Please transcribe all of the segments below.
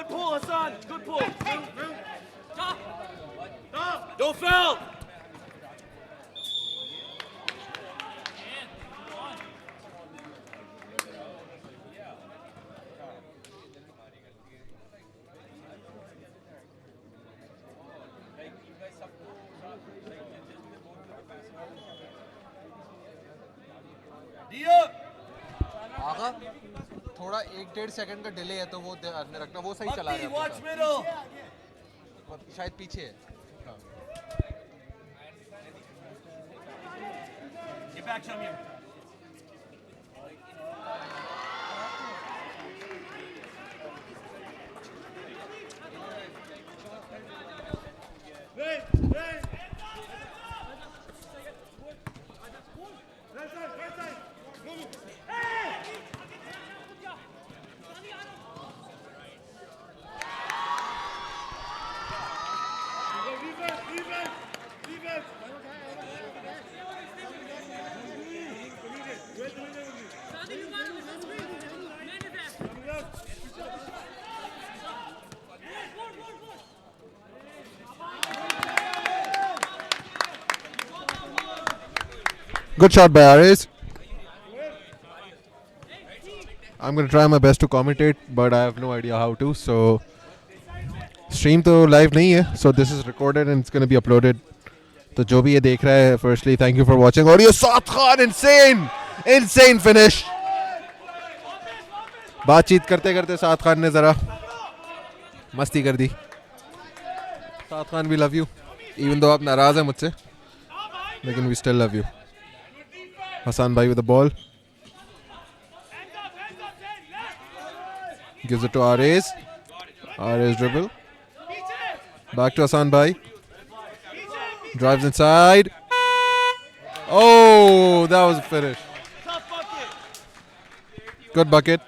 Good pull, Hassan. Good pull. Don't foul. आगा थोड़ा 1-1.5 second का delay है तो वो ध्यान में रखना, वो सही चला रहा है Watch middle. शायद पीछे है. Get back, Shamir. Good shot by Ares. I'm going to try my best to commentate, but I have no idea how to. So, stream तो live नहीं है. So this is recorded and it's going to be uploaded. तो जो भी ये देख रहा है, firstly, thank you for watching. और ये साद खान, insane finish. बातचीत करते करते साद खान ने जरा मस्ती कर दी. साद Khan, we love you. Even though आप नाराज हैं मुझसे, लेकिन we still love you. Hassan Bhai with the ball. Gives it to Ares. Ares dribble. Back to Hassan Bhai. Drives inside. Oh, that was a finish. Good bucket.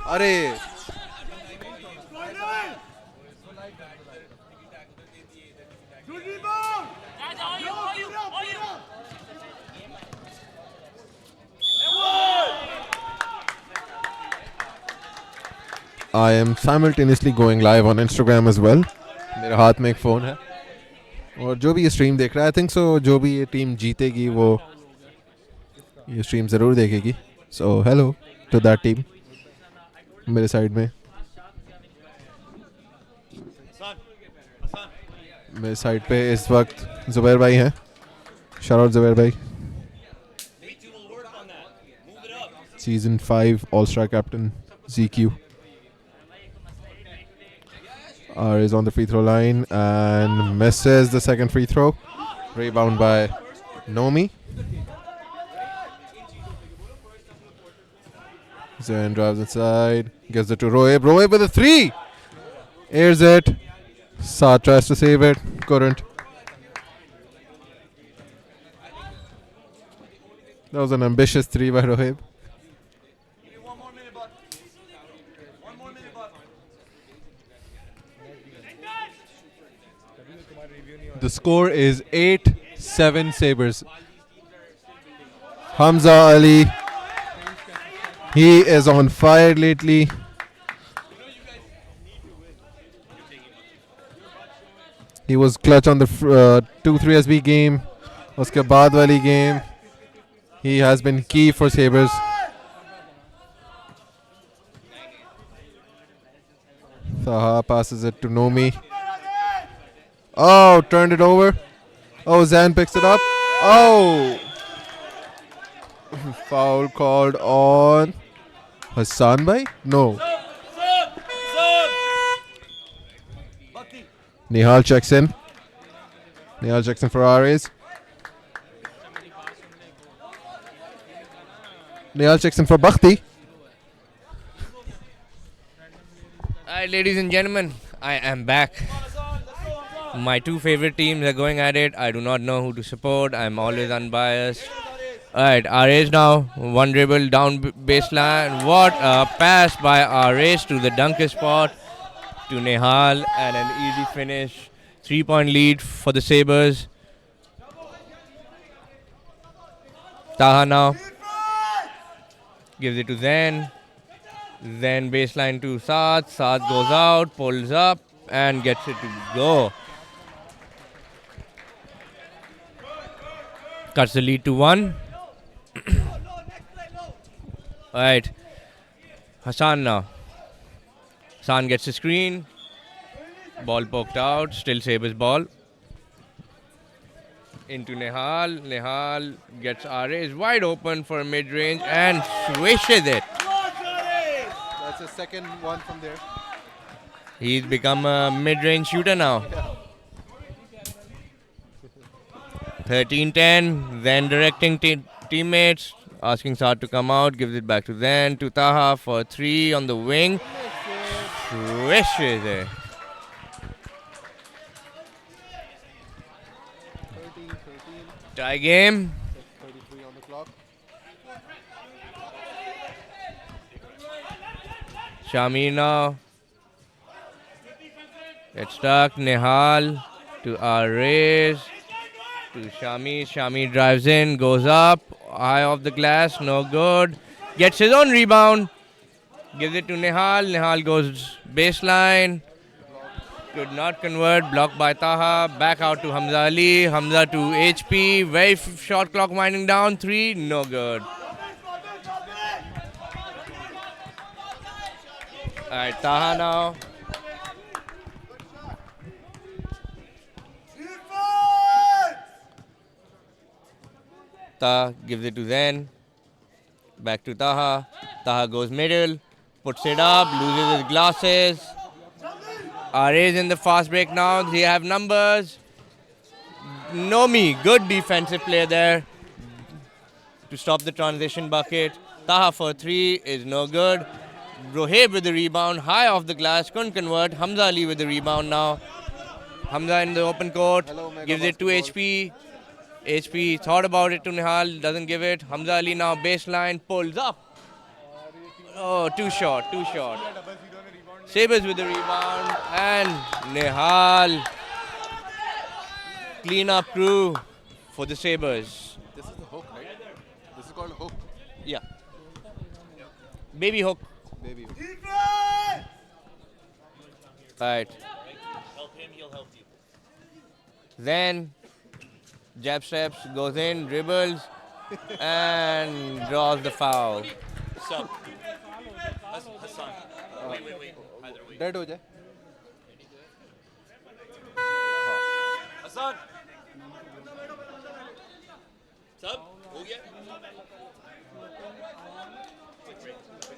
अरे I am simultaneously going live on Instagram as well. मेरे हाथ में एक phone है और जो भी ये स्ट्रीम देख रहा है, I think so, जो भी ये टीम जीतेगी वो ये स्ट्रीम ज़रूर देखेगी. So hello to that team. मेरे साइड में मेरे साइड पे इस वक्त ज़ुबैर भाई हैं. शाउट आउट ज़ुबैर भाई. Season 5 All-Star Captain ZQ. R is on the free throw line and misses the second free throw. Rebound by Nomi. Zayn drives inside, gives it to Roeb. Roeb with a three. Airs it. Saad tries to save it. Couldn't. That was an ambitious three by Roeb. The score is 8-7 Sabres. Hamza Ali, he is on fire lately. He was clutch on the 2-3 SB game. Uske baad wali game, he has been key for Sabres. Taha passes it to Nomi. Oh, turned it over. Oh, Zan picks it up. Oh! Foul called on Hassan Bhai? No. Nihal checks in. Nihal checks in for Ares. Nihal checks in for Bakhti. Alright, ladies and gentlemen, I am back. My two favorite teams are going at it. I do not know who to support. I'm always unbiased. Alright, Ares now. One dribble down baseline. What a pass by Ares to the dunker spot to Nihal and an easy finish 3-point lead for the Sabres. Taha now gives it to Zen. Zen baseline to Saad. Saad goes out, pulls up, and gets it to go. Cuts the lead to 1. Alright. Hassan now. Hassan gets a screen. Ball poked out. Still Sabres ball. Into Nehal. Nehal gets RAs wide open for a mid-range and swishes it. That's the second one from there. He's become a mid-range shooter now. 13-10. Zen directing teammates. Asking Saad to come out. Gives it back to Zen. To Taha for 3 on the wing. Swishes it. 13-13. Tie game. 33 on the clock. Shamir now. Gets stuck. Nehal to Arez. To Shamir. Shamir drives in. Goes up. High off the glass. No good. Gets his own rebound. Gives it to Nehal. Nehal goes baseline. Could not convert. Blocked by Taha. Back out to Hamza Ali. Hamza to HP. Very short clock winding down. 3. No good. Alright, Taha now. Taha gives it to Zen. Back to Taha. Taha goes middle. Puts it up. Loses his glasses. RA's in the fast break now. They have numbers. Nomi, good defensive play there to stop the transition bucket. Taha for 3 is no good. Roheb with the rebound, high off the glass, couldn't convert. Hamza Ali with the rebound now. Hamza in the open court, gives it to HP. HP thought about it to Nehal, doesn't give it. Hamza Ali now baseline, pulls up. Oh, too short, too short. Sabres with the rebound and Nehal. Clean up crew for the Sabres. This is the hook, right? This is called a hook. Yeah. Baby hook. Baby. Right. Help him, he'll help you. Then jab steps, goes in, dribbles, and draws the foul. Sub. Hassan. Wait. Either way. Dead हो जाए. Hassan. Sub. Ho gaya.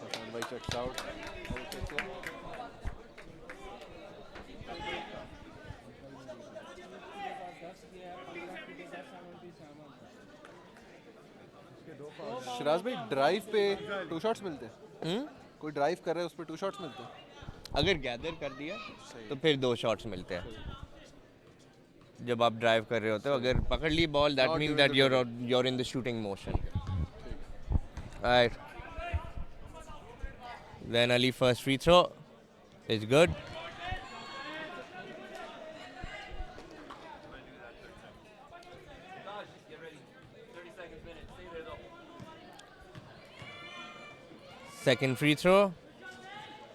Hassan bhai checks out. Siraj भाई drive पे 2 shots मिलते हैं. कोई drive कर रहा है उस पे 2 शॉट्स मिलते हैं. अगर गैदर कर दिया तो फिर 2 शॉट्स मिलते हैं. जब आप ड्राइव कर रहे होते हो, अगर पकड़ ली ball, that mean that you're in the shooting motion. Right. Then Ali first free throw is good. Get ready. 30 seconds, minute. Stay there though. Second free throw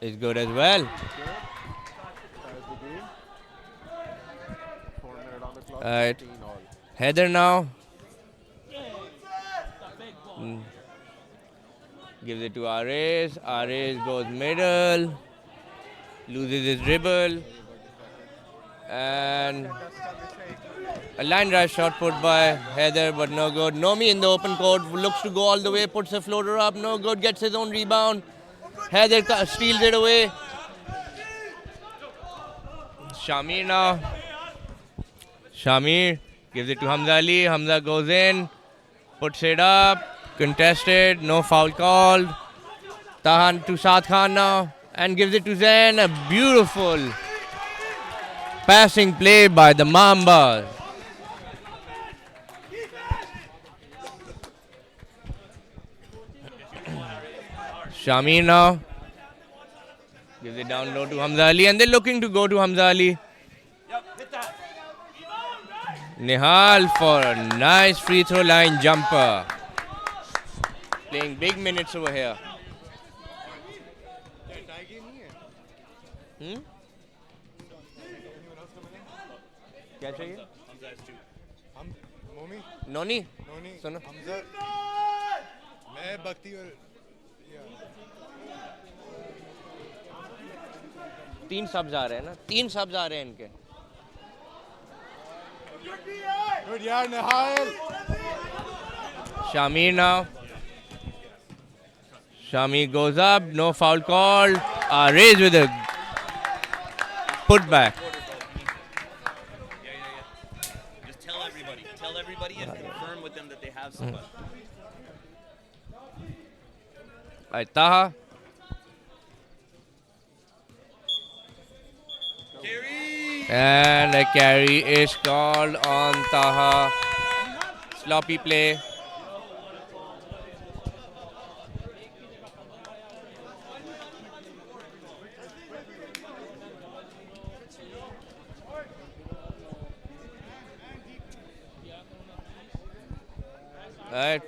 is good as well. Ties the game. 4 minutes on the clock. Alright. 15 all. Heather now. Gives it to Arez. Arez goes middle. Loses his dribble. And a line drive shot put by Heather, but no good. Nomi in the open court. Looks to go all the way. Puts the floater up. No good. Gets his own rebound. Heather steals it away. Shamir now. Shamir gives it to Hamza Ali. Hamza goes in. Puts it up. Contested. No foul called. Tahan to Saad Khan now. And gives it to Zen. A beautiful passing play by the Mambas. Shamir now. Gives it down low to Hamza Ali. And they're looking to go to Hamza Ali. Yep, hit that. Nihal for a nice free throw line jumper. Playing big minutes over here. क्या चाहिए? नोनी? सुनो. मैं भक्ति और तीन subs आ रहे हैं ना? 3 subs आ रहे हैं इनके. Good यार निहाल. Shamir now. Shamir goes up. No foul called. Raised with a putback. Just tell everybody and confirm with them that they have somebody. Taha. And a carry is called on Taha. Sloppy play. Alright,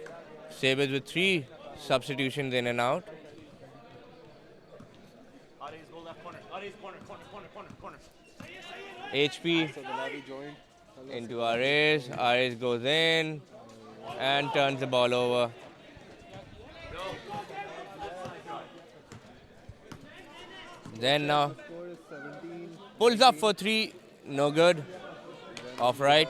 Sabres with 3 substitutions in and out. HP into Ares. Ares goes in and turns the ball over. Then now pulls up for 3. No good. Off right.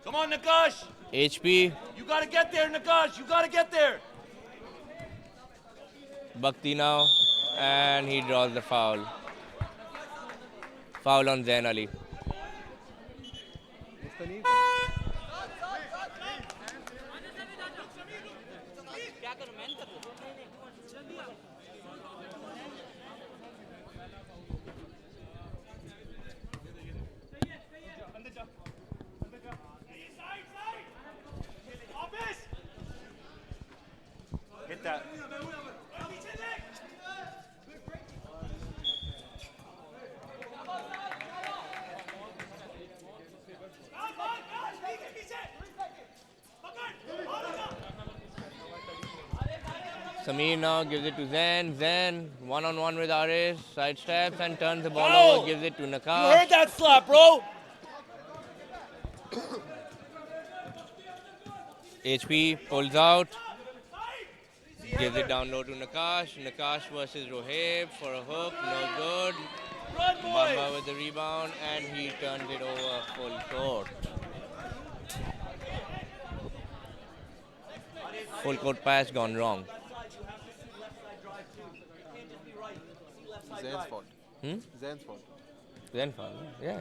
Come on, Nakash. HP. You gotta get there, Nakash. You gotta get there. Bhakti now. And he draws the foul. Foul on Zain Ali. Hit that. Samir now gives it to Zain. Zain one-on-one with Ares. Side steps and turns the ball Go! over. Gives it to You Nakash. heard that slap, bro. HP pulls out. Gives it down low to Nakash. Nakash versus Roheb for a hook. No good. Run, Bamba boys. with the rebound and he turns it over full court. Full court pass gone wrong. Zain's fault. Zain's fault. Then foul. Yeah.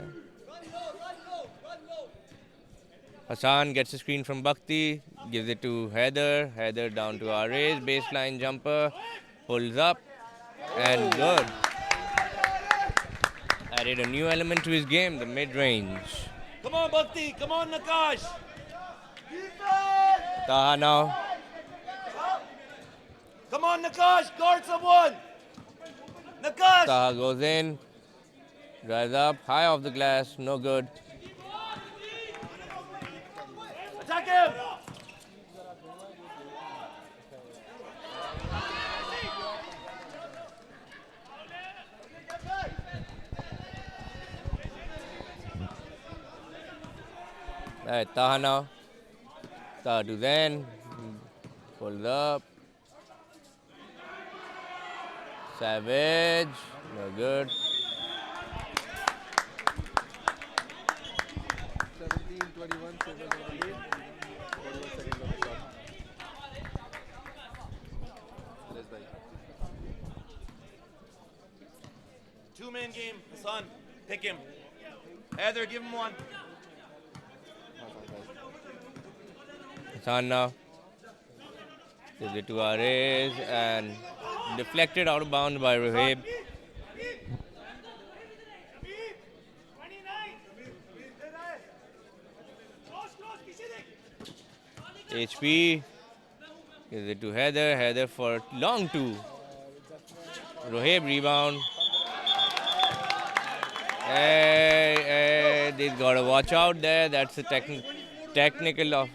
Hassan gets a screen from Bhakti, gives it to Heather. Heather down to Ares, baseline jumper, pulls up, and good. Added a new element to his game, the mid-range. Come on, Bhakti. Come on, Nakash. Taha now. Come on, Nakash. Guard someone. Nakash. Taha goes in, drives up, high off the glass, no good. Attack him. Alright, Taha now. Taha to Zain, pulls up. Savage, no good. 17-21, Sabres on the lead. 41 seconds on the clock. Let's buy. Two-man game. Hassan, pick him. Heather, give him one. Hassan now. Gives it to Ares and deflected out of bounds by Roheb. HP gives it to Heather. Heather for long two. Roheb rebound. Hey, Okay, they've got to watch out there. That's a technical of.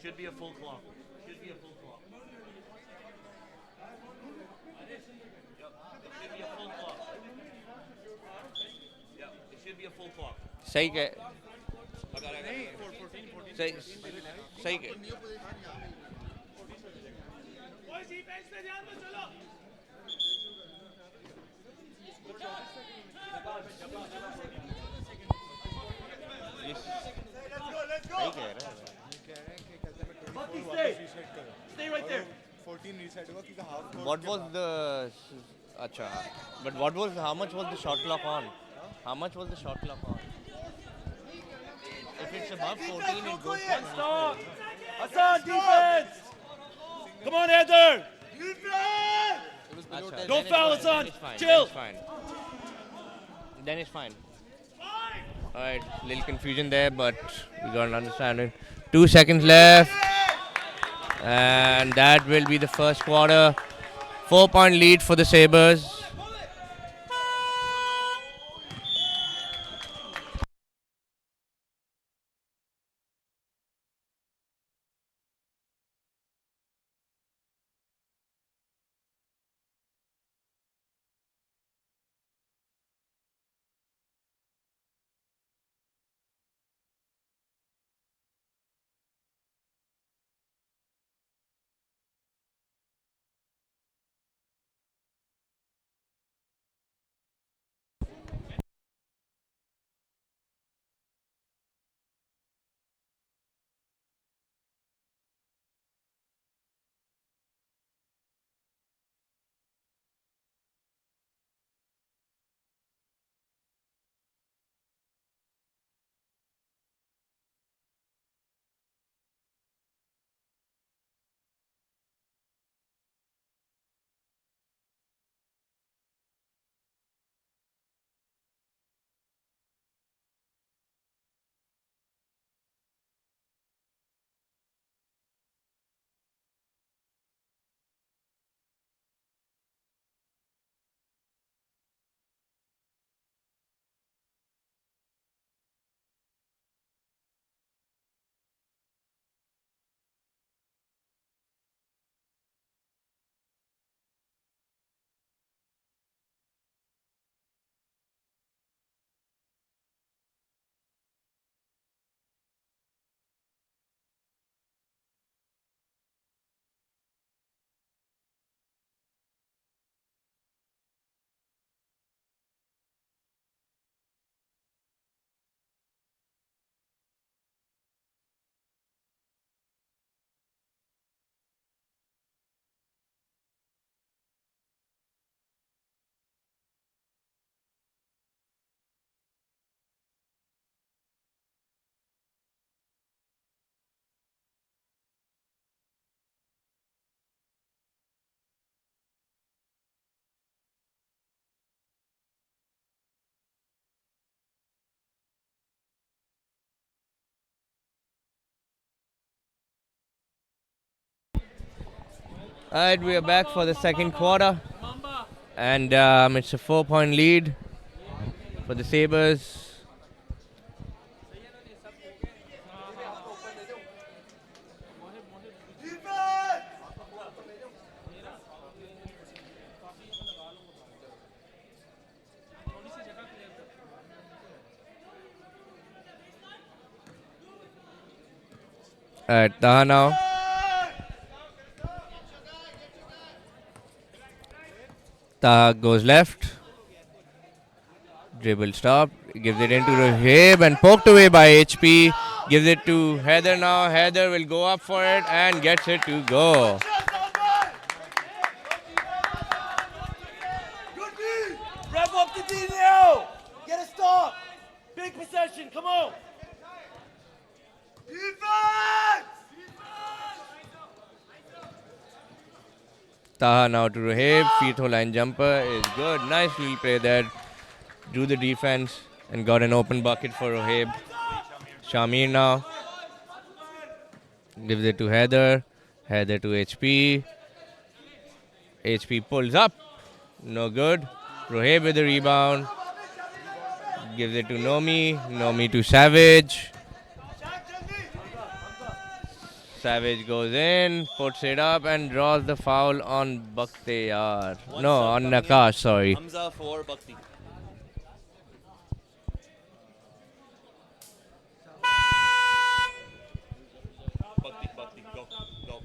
Should be a full clock. Should be a full clock. Yep. It should be a full clock. Yep. It should be a full clock. सही के सही सही के Bucky, stay. Stay right there. 14 reset हुआ क्योंकि half court What was the अच्छा but what was how much was the shot clock on? How much was the shot clock on? If it's above 14 it goes to Stop. Hassan, defense. Come on, Heather. Acha, Don't then foul, it's fine, Hassan. then it's fine, Chill. Then it's fine. Alright, little confusion there, but we got an understanding. 2 seconds left. And that will be the first quarter. 4-point lead for the Sabres. Alright, we are back for the second quarter. And it's a 4-point lead for the Sabres. Alright, Taha now. Taha goes left. Dribble stop. Gives it into Rahib and poked away by HP. Gives it to Heather now. Heather will go up for it and gets it to go. Rev up the D now. Get a stop. Big possession. Come on. Defense. Taha now to Rahib. Free throw line jumper is good. Nice little play there. Drew the defense and got an open bucket for Rahib. Shamir now. Gives it to Heather. Heather to HP. HP pulls up. No good. Roheb with the rebound. Gives it to Nomi. Nomi to Savage. Savage goes in, puts it up and draws the foul on Bakhtiyar. No, on Nakash, sorry. Hamza for Bhakti. Bhakti, go, go.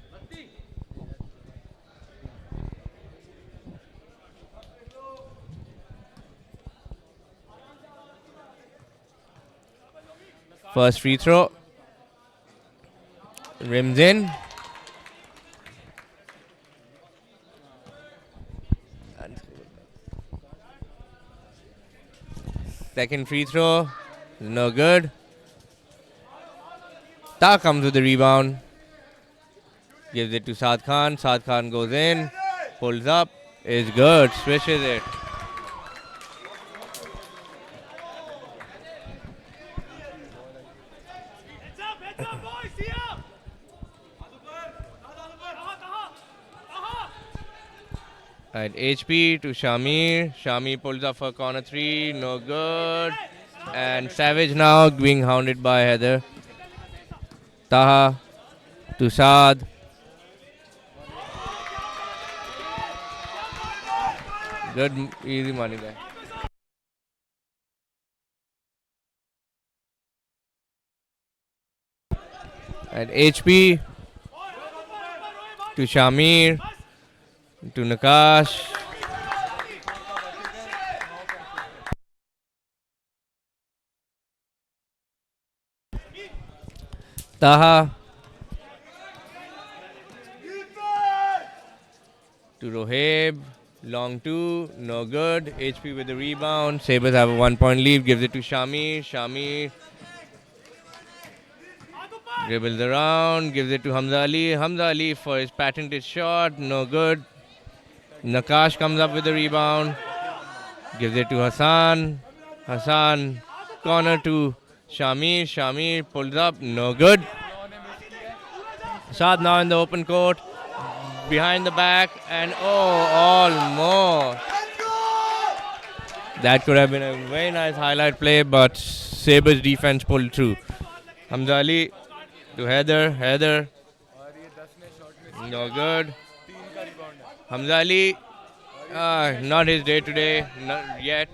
First free throw. Rims in. Second free throw. No good. Ta comes with the rebound. Gives it to Saad Khan. Saad Khan goes in. Pulls up. Is good. Swishes it. Right, HP to Shamir. Shamir pulls up for corner three. No good. And Savage now being hounded by Heather. Taha to Saad. Good, easy money there. And HP to Shamir. To Nakash. Taha. To Roheb. Long two. No good. HP with the rebound. Sabres have a 1 point lead. Gives it to Shamir. Shamir dribbles around. Gives it to Hamza Ali. Hamza Ali for his patented shot. No good. Nakash comes up with the rebound. Gives it to Hassan. Hassan. Corner to Shamir. Shamir pulls up. No good. Saad now in the open court. Behind the back. And almost. That could have been a very nice highlight play, but Sabres defense pulled through. Hamza Ali to Heather. Heather. No good. Hamza Ali, not his day today, not yet.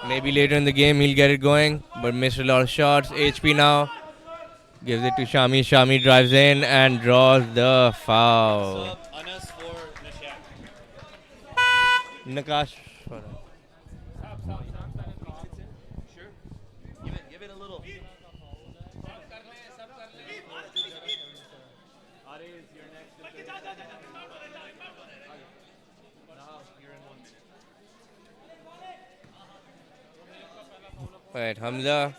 Maybe later in the game he'll get it going, but missed a lot of shots. HP now gives it to Shami. Shami drives in and draws the foul. Anas for Nishant. Nakash. Sure. Give it a little. Right, Hamza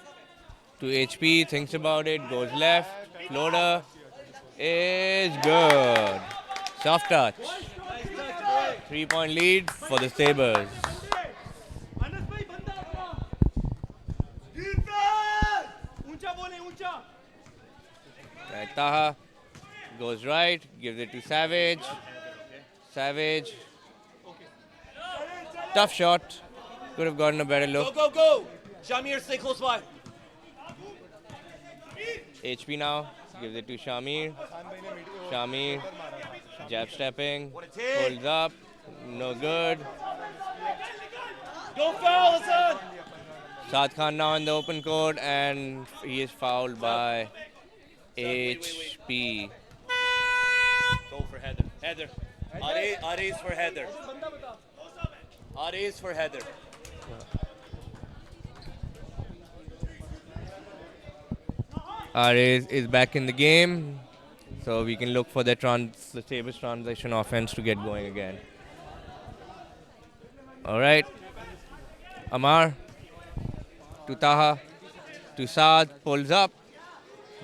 to HP, thinks about it, goes left, floater is good. Soft touch. 3 point lead for the Sabres. Right, Taha goes right, gives it to Savage. Savage. Tough shot. Could have gotten a better Go, look. go, go! Shamir, stay close by. HP now gives it to Shamir. Shamir jab stepping, pulls up, no good. Don't foul, Hassan! Saad Khan now in the open court and he is fouled by HP. Go for Heather. Heather. Ares for Heather. Ares for Heather. Ares is back in the game, so we can look for the Sabres transition offense to get going again. All right, Amar to Taha to Saad, pulls up.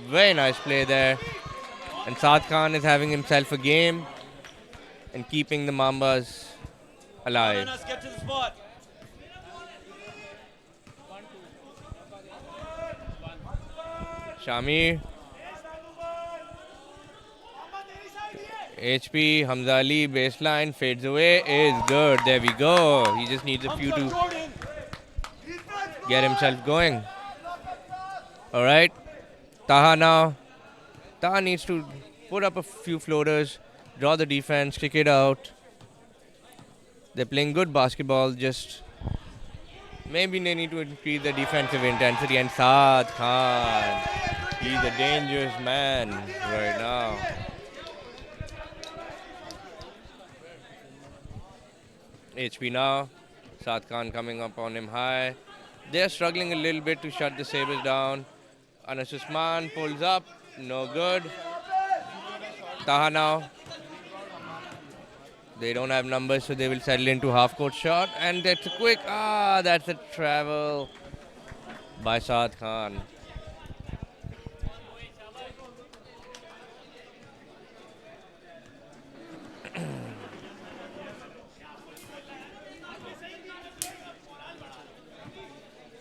Very nice play there. And Saad Khan is having himself a game and keeping the Mambas alive. Anas, get to the spot. Shamir. HP, Hamzali, baseline, fades away, is good. There we go. He just needs a few to get himself going. All right. Taha now. Taha needs to put up a few floaters, draw the defense, kick it out. They're playing good basketball, just maybe they need to increase the defensive intensity. And Saad Khan, he's a dangerous man right now. HP now. Saad Khan coming up on him high. They're struggling a little bit to shut the Sabres down. Anas Usman pulls up. No good. Taha now. They don't have numbers, so they will settle into half-court shot. And that's a quick... that's a travel by Saad Khan.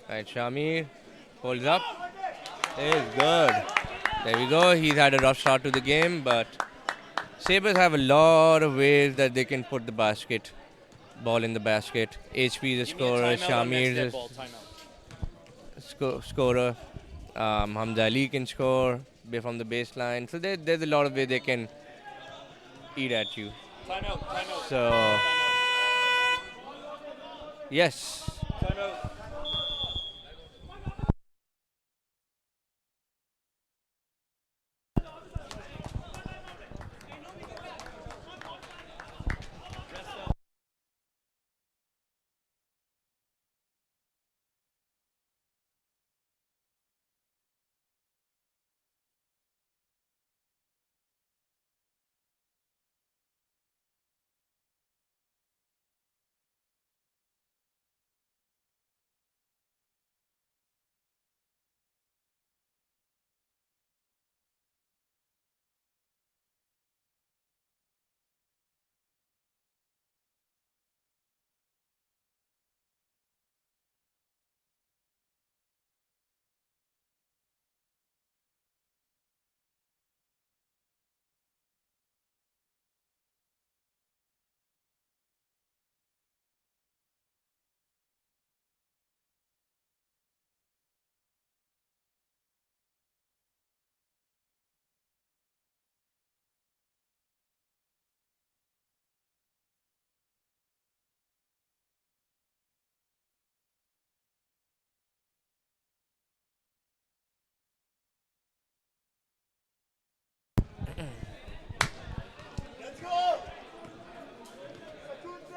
Right, Shamir pulls up. Is good. There we go. He's had a rough start to the game, but Sabres have a lot of ways that they can put the ball in the basket. HP is a scorer. Shamir is a scorer. Hamzali can score from the baseline. So there's a lot of ways they can eat at you. Timeout. So, yes. Timeout.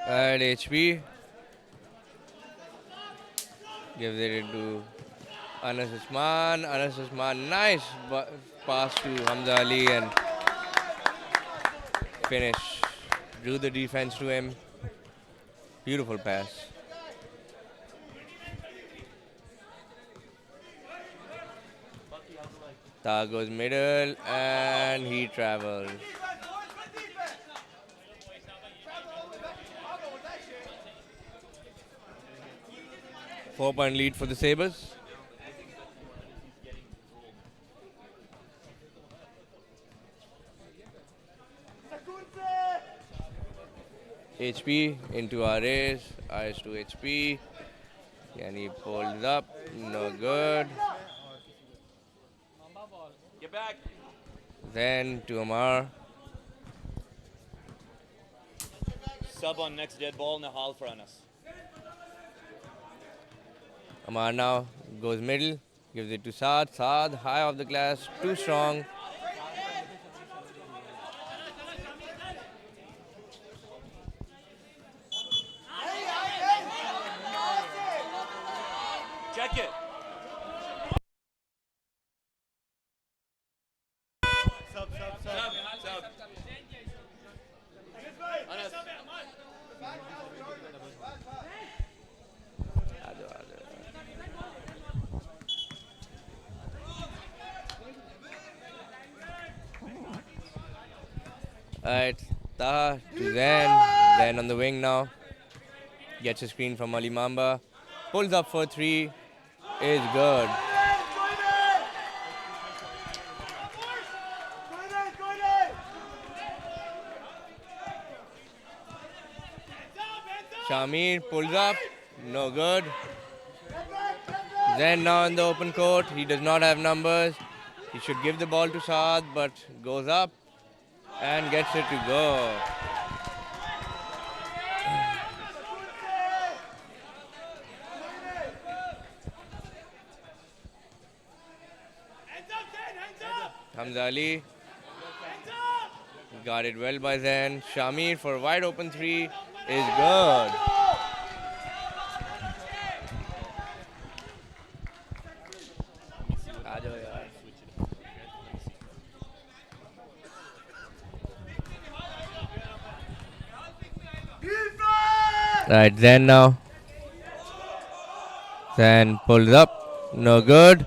Alright, HP. Gives it to Anas Usman. Anas Usman, nice pass to Hamzali and finish. Drew the defense to him. Beautiful pass. Taha goes middle and he travels. 4-point lead for the Sabres. HP into RAs, RS to HP. And he pulls up, no good. Get back. Then to Amar. Sub on next dead ball in the hall for Anas. Amar now goes middle, gives it to Saad. Saad, high off the glass, too strong. Check it. Sub. Anas. Alright, Taha to Zain. Zain on the wing now. Gets a screen from Ali Mamba. Pulls up for three. Is good. Shamir pulls up. No good. Zen now in the open court. He does not have numbers. He should give the ball to Saad, but goes up and gets it to go. Hamza Ali got it well by Zen. Shamir for a wide open three is good. Right, Zen now. Zen pulls up. No good.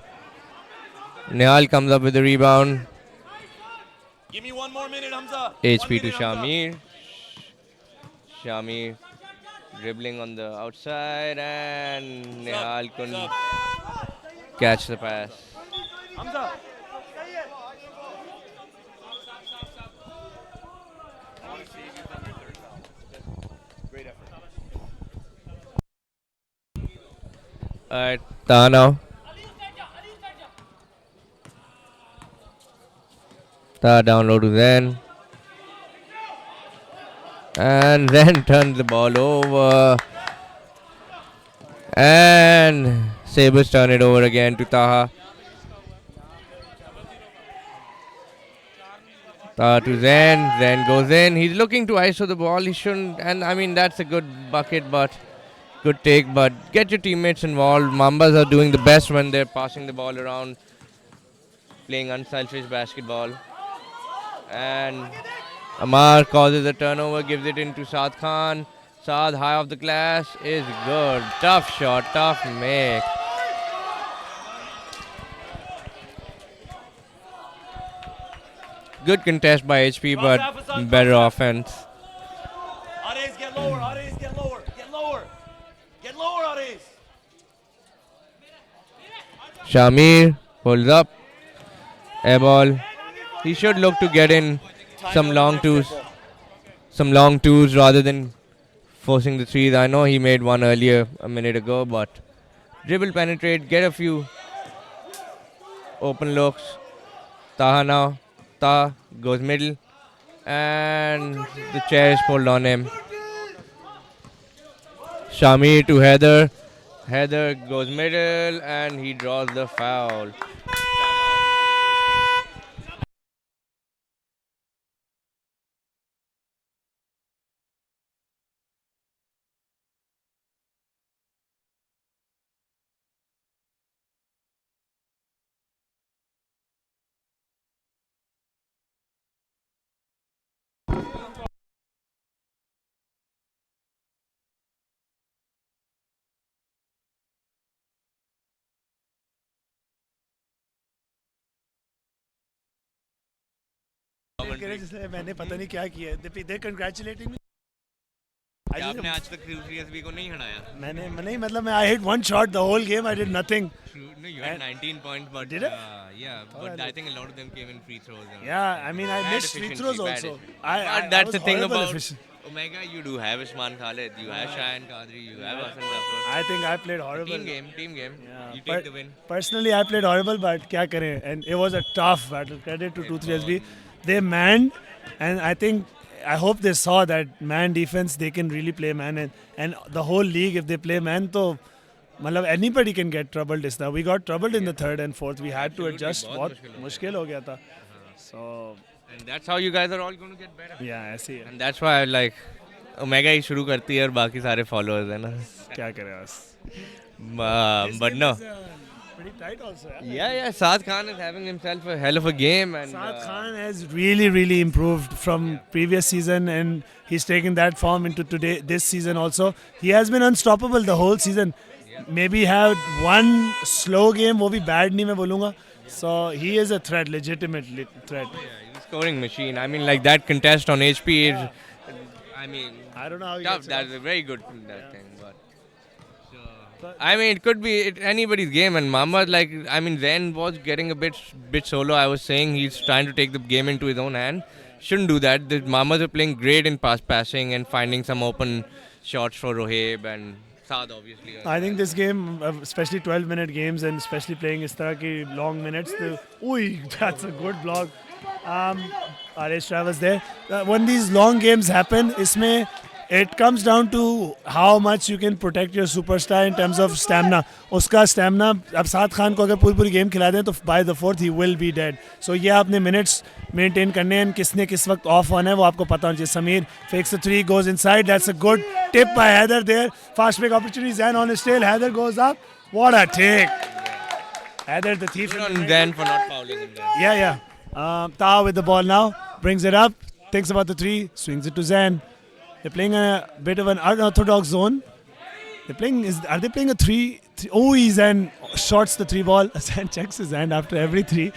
Nihal comes up with the rebound. Give me 1 more minute, Hamza. HP to Shamir. Shamir dribbling on the outside and Nihal couldn't catch the pass. Hamza. Great effort. Alright, Taha now. Taha down low to Zen. And Zen turns the ball over. And Sabres turn it over again to Taha. Taha to Zen. Zen goes in. He's looking to ISO the ball. He shouldn't. And I mean, that's a good bucket, but good take. But get your teammates involved. Mambas are doing the best when they're passing the ball around, playing unselfish basketball. And Amar causes a turnover, gives it into Saad Khan. Saad high off the glass is good. Tough shot, tough make. Good contest by HP, but better offense. Ares, get lower. Ares, get lower. Get lower. Get lower, Ares. Shamir pulls up. Air ball. He should look to get in some long twos rather than forcing the threes. I know he made one earlier a minute ago, but dribble, penetrate, get a few open looks. Taha now. Taha goes middle and the chair is pulled on him. Shamir to Heather. Heather goes middle and he draws the foul. मैंने पता नहीं क्या किया है they congratulating me आपने आज तक CSB को नहीं हराया. मैंने नहीं मतलब मैं I hit one shot the whole game I did nothing. No, you had 19 points, but did it? Yeah, but I think a lot of them came in free throws. Yeah, I mean I Bad missed free efficiency, throws bad also. efficiency. I But that's was the thing horrible about efficient. Omega. You do have Usman Khalid, you have Shayan Qadri, you have Hassan Zafar. I think I played horrible. Team game. Yeah, You take the win. Personally, I played horrible, but क्या करें? And it was a tough battle. Credit to 2-3 SB. They manned, and I hope they saw that man defense. They can really play man, and the whole league, if they play man, तो मतलब anybody can get troubled. Is that we got troubled in the third and fourth. We had to adjust. बहुत मुश्किल हो गया था. So. And that's how you guys are all going to get better. Yeah, ऐसे ही है. And that's why like Omega ही शुरू करती है और बाकी सारे followers है ना. क्या करें बस. But no. Pretty tight also. Yeah. Saad Khan is having himself a hell of a game, and Saad Khan has really improved from previous season, and he's taken that form into this season also. He has been unstoppable the whole season. Maybe had one slow game, वो भी bad नहीं मैं बोलूँगा. So he is a threat, legitimate threat. he's a scoring machine. I mean, like that contest on HP is, I mean, I don't know how he tough. gets it That's off. a very good thing, but. I mean, it could be anybody's game, and Mohammad, like, I mean, Zen was getting a bit solo. I was saying he's trying to take the game into his own hand. Shouldn't do that. The Mohammads are playing great in passing and finding some open shots for Rohib and Saad, obviously. I think this game, especially 12-minute games and especially playing is tarah ki long minutes, that's a good block. Aresh Travers there. When these long games happen, it comes down to how much you can protect your superstar in terms of stamina. Uska stamina, अब साद खान को अगर पूरी game खिला दें तो by the fourth he will be dead. So ये आपने minutes maintain करने हैं, किसने किस वक्त off होना है वो आपको पता होना चाहिए. Samir fakes a three, goes inside. That's a good tip by Haider there. Fast break opportunity. Zain on his tail. Haider goes up. What a take! Haider the thief. Good on Zain for not fouling him there. Yeah. Taha with the ball now. Brings it up. Thinks about the three. Swings it to Zain. They're playing a bit of an unorthodox zone. Are they playing a three? Zain shorts the three ball. Zain checks his hand after every three.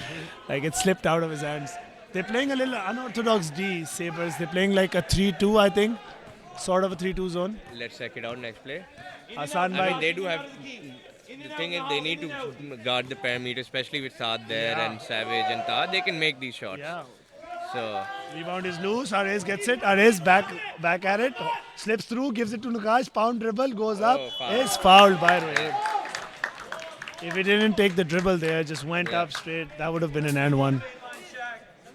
Like it slipped out of his hands. They're playing a little unorthodox D, Sabres. They're playing like a 3-2, I think. Sort of a 3-2 zone. Let's check it out next play. Hassan I mean, Bhai. they do have. The thing is, they need to guard the perimeter, especially with Saad there and Savage and Taha. They can make these shots. Yeah. So Rebound is loose. Arez gets it. Arez back at it. Slips through. Gives it to Nukash. Pound dribble. Goes up. Foul. Is fouled by Rohit. If he didn't take the dribble there, just went up straight, that would have been an and one.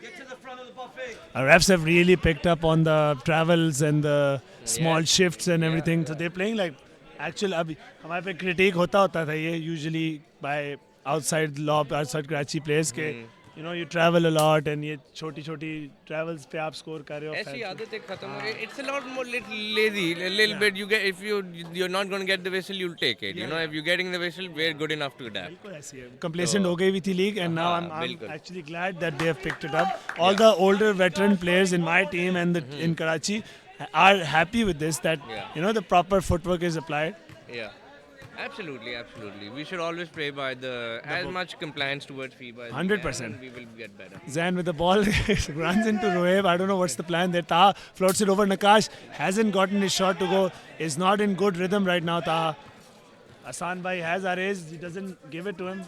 Get to the front of the buffet. Our refs have really picked up on the travels and the small shifts and everything. So they're playing like actual. अभी हमारे पे critique होता था ये usually by outside Karachi players के you know you travel a lot and ये छोटी travels पे आप score कर रहे हो. ऐसी आदतें खत्म हो गई. It's a lot more lazy. A little bit. You get if you're not going to get the whistle, you'll take it. You know, if you're getting the whistle, we're good enough to adapt. बिल्कुल ऐसी है. Complacent हो गई हुई थी league and now I'm बिल्कुल. actually glad that they have picked it up. All the older veteran players in my team and in Karachi are happy with this that you know the proper footwork is applied. Yeah. Absolutely. We should always play by as much compliance towards FIBA. 100%. And we will get better. Zain with the ball runs into Rohib. I don't know what's the plan there. Taha floats it over. Nakash hasn't gotten his shot to go. Is not in good rhythm right now. Taha. Hassan Bhai has Arez. He doesn't give it to him.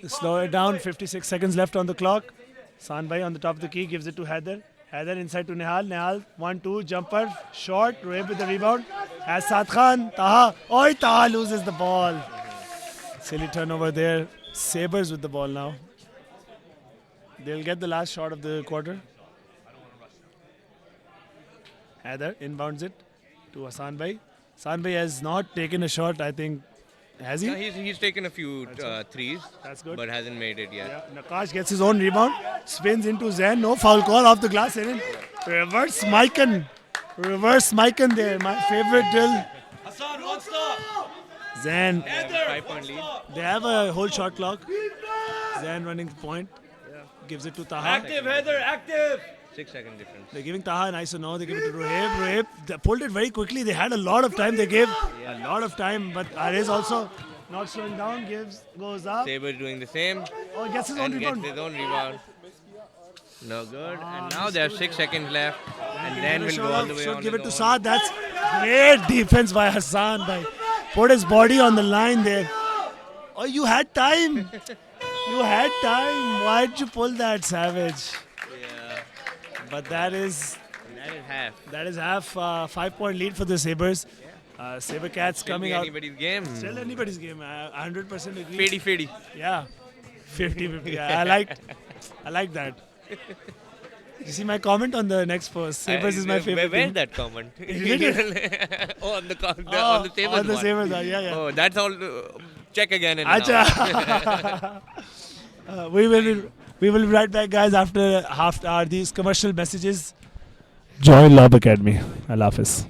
Slow it down. 56 seconds left on the clock. Hassan Bhai on the top of the key gives it to Haider. Haider inside to Nehal. Nehal 1-2 jumper short. Rohib with the rebound. Has Saad Khan. Taha. Taha loses the ball. Silly turnover there. Sabres with the ball now. They'll get the last shot of the quarter. Haider inbounds it to Hassan Bhai. Hassan Bhai has not taken a shot, I think. Has he? Yeah, he's taken a few threes. That's good. But hasn't made it yet. Yeah, Nakash gets his own rebound. Spins into Zain. No foul call off the glass. Reverse Mikan. Reverse Mikan there. My favorite drill. Hassan, one stop. Zain. 5-point lead. They have a whole shot clock. Zain running the point. Gives it to Taha. Active, Heather, active. 6-second difference. They're giving Taha an ISO now. They give it to Rohib. Rohib they pulled it very quickly. They had a lot of time. They gave a lot of time. But Arez also not slowing down. Goes up. Saber doing the same. Oh, gets his own And rebound. gets his own rebound. No good. And now they have 6 seconds left. And then we'll go all the way Should on. give it his to own. Saad. That's great defense by Hassan. Put his body on the line there. Oh, you had time. You had time. Why did you pull that, Savage? Yeah. But that is half. That is half 5-point lead for the Sabres. Saber Cats Still coming be out. anybody's game. Still anybody's game. I 100% agree. Fady, fady. Yeah. 50-50. I like that. You see my comment on the next post. Sabres is my favorite Where's team. that comment? Oh, on the Sabres on the one. Sabres, yeah. Oh, that's all. Check again in an Acha. hour. We will be right back, guys, after these commercial messages. Join Lob Academy. Allah Hafiz.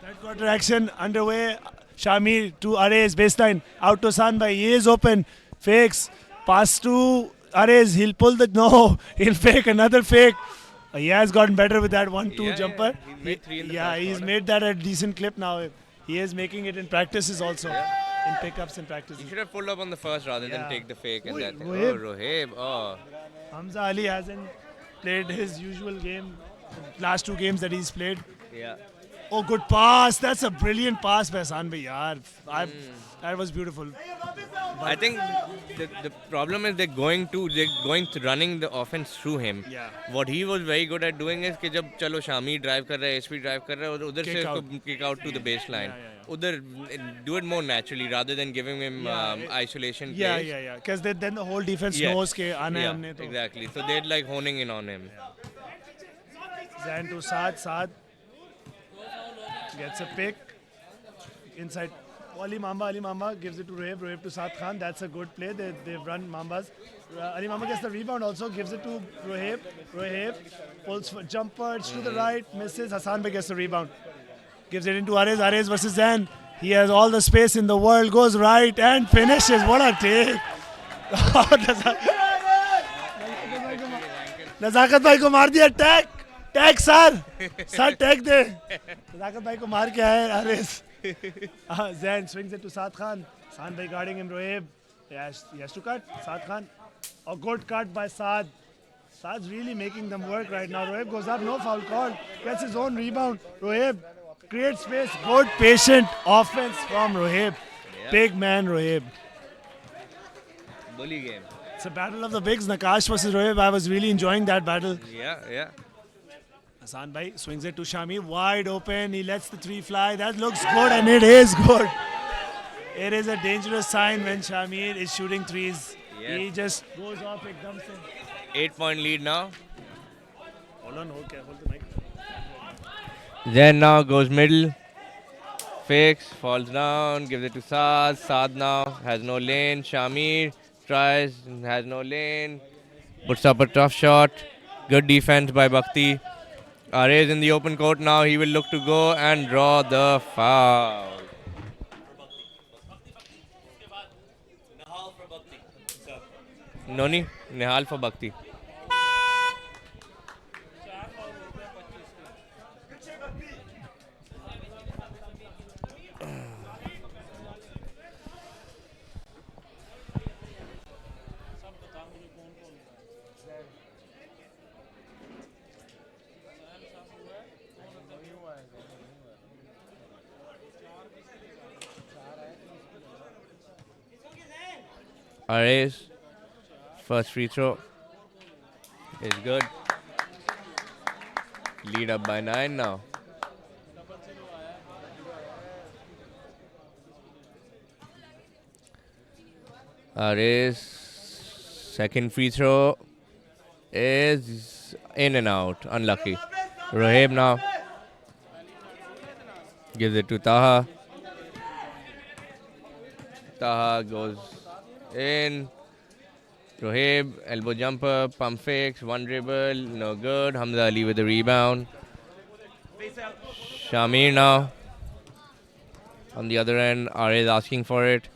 Third quarter action underway. Shamir to Arez, baseline. Out to Sanbhai. He is open. Fakes. Pass to Arez. He'll pull the. No. He'll fake another fake. He has gotten better with that 1-2 jumper. He's made 3 in the Yeah, first he's quarter. made that at a decent clip now. He is making it in practices also. In pickups and practices. You should have pulled up on the first rather Yeah. than take the fake and Oi, that thing. Rohib. Oh, Rohib. Oh. Hamza Ali hasn't played his usual game. The last 2 games that he's played. Yeah. Oh, good pass. That's a brilliant pass by Hassan Bhai. Yaar. That was beautiful. I think the problem is running the offense through him. Yeah. What he was very good at doing is कि जब चलो Shami drive कर रहा है, HP drive कर रहा है, उधर से Kick उसको out. kick out to the baseline. Yeah. उधर do it more naturally rather than giving him isolation Yeah, plays. yeah. Because then the whole defense Yes. knows कि आना है Yeah, हमने तो. exactly. So they're like honing in on him. Zan to Saad. Saad gets a pick. Inside. Ali Mamba gives it to Rohib. Rohib to Saad Khan. That's a good play. They've run Mambas. Ali Mamba gets the rebound also. Gives it to Rohib. Rohib pulls for jumper. It's to the right. Misses. Hassan Bhai gets the rebound. Gives it into Arez. Arez versus Zan. He has all the space in the world. Goes right and finishes. What a take. नजाकत भाई को मार दिया tag tag sir tag दे नजाकत भाई को मार के आए Aaris Zain swings it to Saad Khan. Saad Bhai guarding him. Rohib. He has to cut. Saad Khan. A good cut by Saad. Saad's really making them work right now. Rohib goes up. No foul call. Gets his own rebound. Rohib creates space. Good patient offense from Rohib. Yeah. Big man Rohib. Bully game. It's a battle of the bigs. Nakash versus Rohib. I was really enjoying that battle. Yeah. Hassan Bhai swings it to Shami, wide open. He lets the 3 fly. That looks good, and it is good. It is a dangerous sign when Shamir is shooting 3s. Yes. He just goes off ekdam se. 8-point lead now. Hold on, hold the mic. Then now goes middle. Fakes, falls down, gives it to Saad. Saad now has no lane. Shamir tries, has no lane. Puts up a tough shot. Good defense by Bhakti. Arez in the open court now. He will look to go and draw the foul. Noni, Nihal for Bhakti. Arez, first free throw is good. Lead up by 9 now. Arez, second free throw is in and out. Unlucky. Rohib now gives it to Taha. Taha goes in. Rohib, elbow jumper, pump fakes, one dribble, no good. Hamza Ali with the rebound. Shamir now. On the other end, Arez asking for it.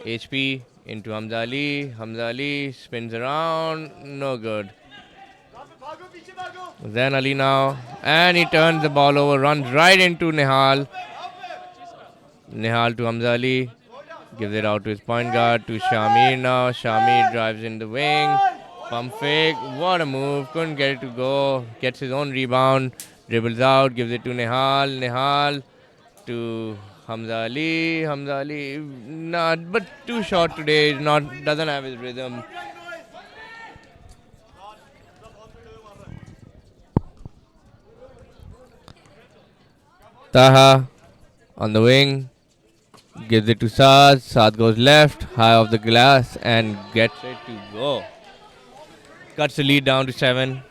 HP into Hamza Ali. Hamza Ali spins around, no good. Then Ali now. And he turns the ball over, runs right into Nihal. Nihal to Hamza Ali. Gives it out to his point guard, to Shamir now. Shamir drives in the wing. Pump fake. What a move. Couldn't get it to go. Gets his own rebound. Dribbles out. Gives it to Nihal. Nihal to Hamza Ali. Hamza Ali, not, but too short today. Doesn't have his rhythm. Taha on the wing. Gives it to Saad. Saad goes left, high off the glass, and gets it to go. Cuts the lead down to 7.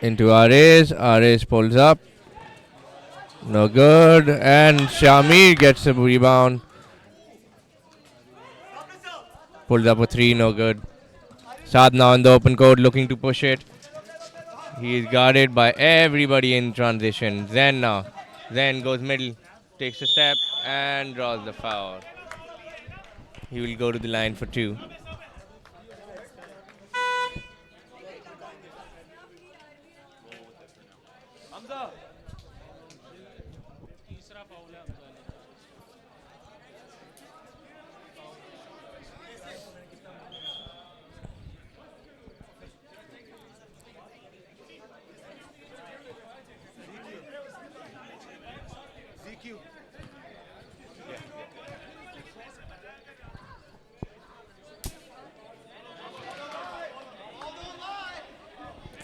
Into Arez. Arez pulls up. No good. And Shamir gets a rebound. Pulls up a 3, no good. Saad now in the open court looking to push it. He is guarded by everybody in transition. Zen now. Zen goes middle, takes a step and draws the foul. He will go to the line for 2. Hamza. ZQ.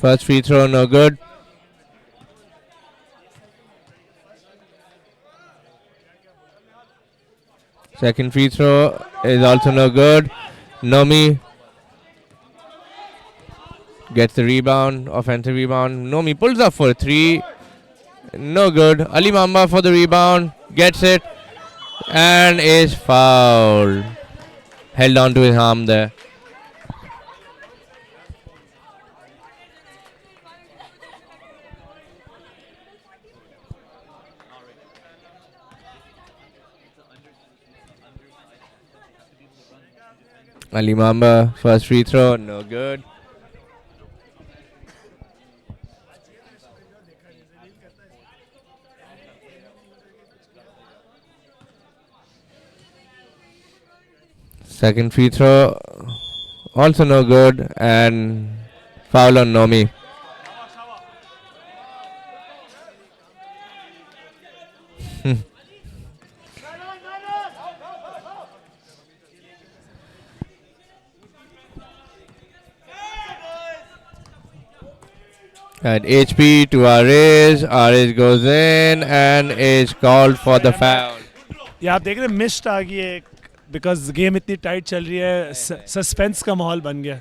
First free throw, no good. Second free throw is also no good. Nomi gets the rebound, offensive rebound. Nomi pulls up for 3. No good. Ali Mamba for the rebound, gets it and is fouled. Held on to his arm there. Ali Mamba, first free throw, no good. Second free throw, also no good, and foul on Nomi. And HP to Ariz. Ariz goes in and is called for the foul. ये आप देख रहे हैं missed आ गई है because game इतनी tight चल रही है सस्पेंस का माहौल बन गया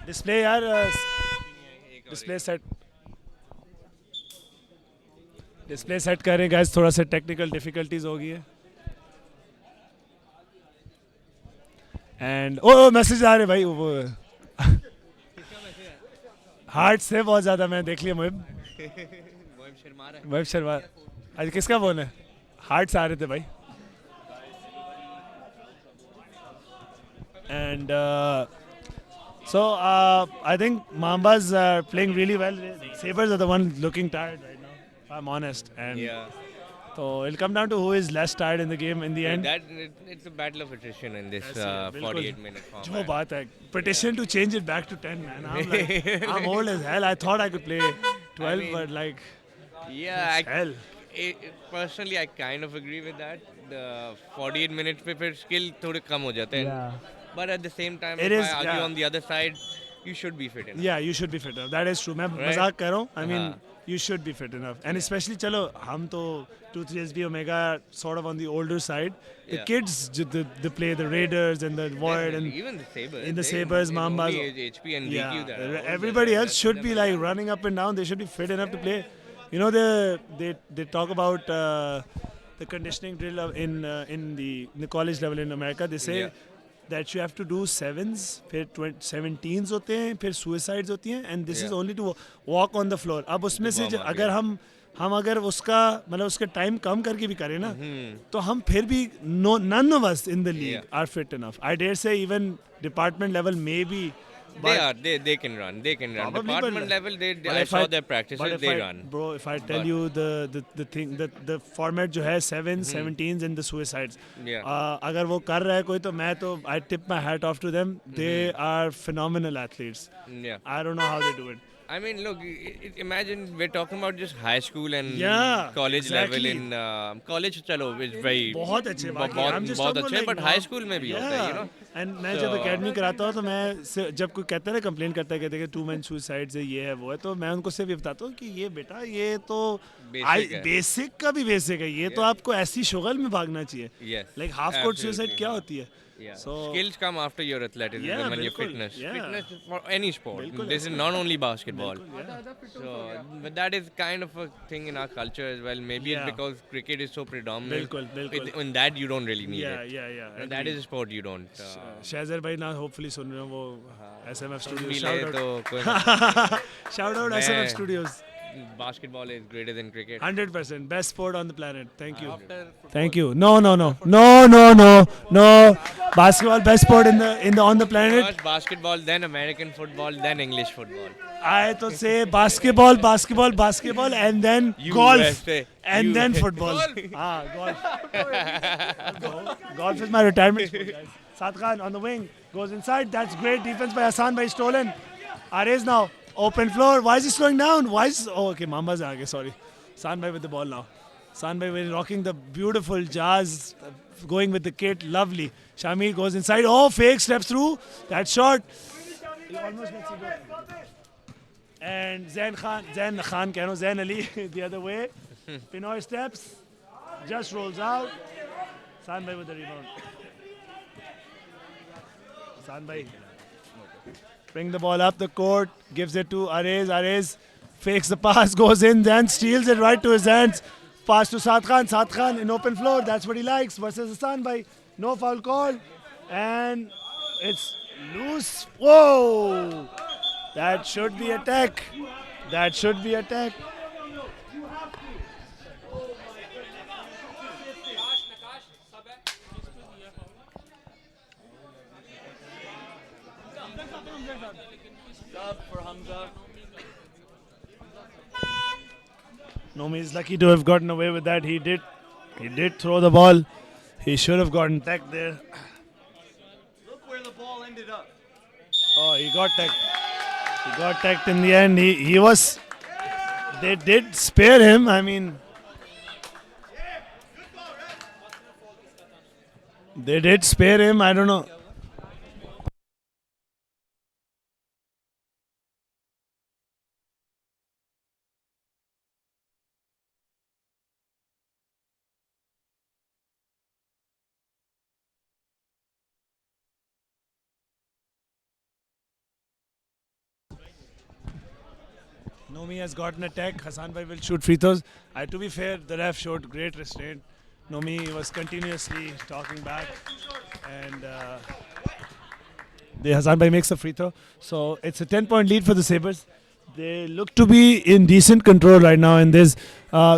डिस्प्ले यार डिस्प्ले सेट करें गाइस थोड़ा सा टेक्निकल डिफिकल्टीज हो गई है एंड ओ मैसेज आ रहे भाई वो हार्ट से बहुत ज्यादा मैं देख लिया मोहिब शर्मा आज किसका फोन है हार्ट से आ रहे थे भाई and so I think Mambas are playing really well. Sabres are the one looking tired right now, if I'm honest. And so it'll come down to who is less tired in the game in the end. It's a battle of attrition in this 48-minute format. जो बात है, petition to change it back to 10, man. I'm like, I'm old as hell. I thought I could play 12, but like, hell. Personally, I kind of agree with that. The 48 minutes पे फिर skill थोड़े कम हो जाते हैं. But at the same time, if I argue on the other side, you should be fit enough. Yeah, you should be fit enough. That is true. मैं मजाक कर रहा हूँ. I mean, you should be fit enough. And especially, चलो हम तो 2-3SB Omega sort of on the older side. The kids, they play the Raiders and the Void and even the Sabres. In the Sabres, Mambas. HP and DQ that everybody else should be like running up and down. They should be fit enough to play. You know, they talk about the conditioning drill in the college level in America. They say. That you have to do 7s, फिर 17s होते हैं, फिर suicides होती हैं, and this is only to walk on the floor. अब उसमें से अगर हम अगर उसका मतलब उसका टाइम कम करके भी करें ना, तो हम फिर भी none of us in the league are fit enough. I dare say even department level maybe. They can run. They can run. Department level, I saw their practices. They run. Bro, if I tell you the thing, the format जो है 7s, 17s and the suicides. अगर वो कर रहा है कोई तो मैं तो I tip my hat off to them. They are phenomenal athletes. I don't know how they do it. I mean, look, imagine we're talking about just high school and college level. In college, चलो, it's very बहुत अच्छे बहुत अच्छे, but high school में भी होता है, you know. And मैं जब एकेडमी कराता हूँ तो मैं जब कोई कहता है ना कंप्लेन करता है कहते हैं कि 2 men सुसाइड से ये है वो है तो मैं उनको सिर्फ ये बताता हूँ कि ये बेटा ये तो बेसिक का भी बेसिक है ये तो आपको ऐसी शुगल में भागना चाहिए Yes, like half court absolutely. Suicide क्या होती है Yeah. So- Skills come after your athleticism Yeah, and your bilkul, fitness. yeah. Fitness is for any sport. Bilkul This is not only basketball. बिल्कुल, So, but that is kind of a thing in our culture as well. Maybe Yeah. it's because cricket is so predominant. बिल्कुल, बिल्कुल. In that you don't really need yeah it. yeah And that is a sport you don't. Shahzar भाई ना hopefully सुन रहे हो वो SMF भी Studios ले तो कोई shout out SMF मैं- Studios basketball is greater than cricket. 100% best sport on the planet. Thank you. After Thank you. No. Basketball best sport in the on the planet. First basketball, then American football, then English football. I to say basketball, and then golf, USA. and then football. Golf. Golf is my retirement sport, guys. Saad Khan on the wing goes inside. That's great defense by Hassan Bhai. Stolen. Arez now open floor. Why is he slowing down? Okay, Mamba's aage. Sorry. Hassan Bhai with the ball now. Hassan Bhai rocking the beautiful jazz, going with the kit. Lovely. Shamir goes inside. Oh, fake steps through. That shot. He almost makes it go. And Zain Ali the other way. Pinoy steps. Just rolls out. Hassan Bhai with the rebound. Hassan Bhai. Bring the ball up the court. Gives it to Arez. Arez fakes the pass. Goes in. Then steals it right to his hands. Pass to Saad Khan. Saad Khan in open floor. That's what he likes. Versus Hassan Bhai. No foul call. And it's loose. Whoa! That should be attack. That should be attack. sub for Hamza. Nomi is lucky to have gotten away with that. He did throw the ball. He should have gotten tagged there. Look where the ball ended up. Oh, he got tagged. He got tagged in the end. He was. They did spare him. I mean, they did spare him. I don't know. Nomi has gotten a tag. Hassan Bhai will shoot free throws. To be fair, the ref showed great restraint. Nomi was continuously talking back, and the Hassan Bhai makes a free throw. So it's a 10-point lead for the Sabres. They look to be in decent control right now, and there's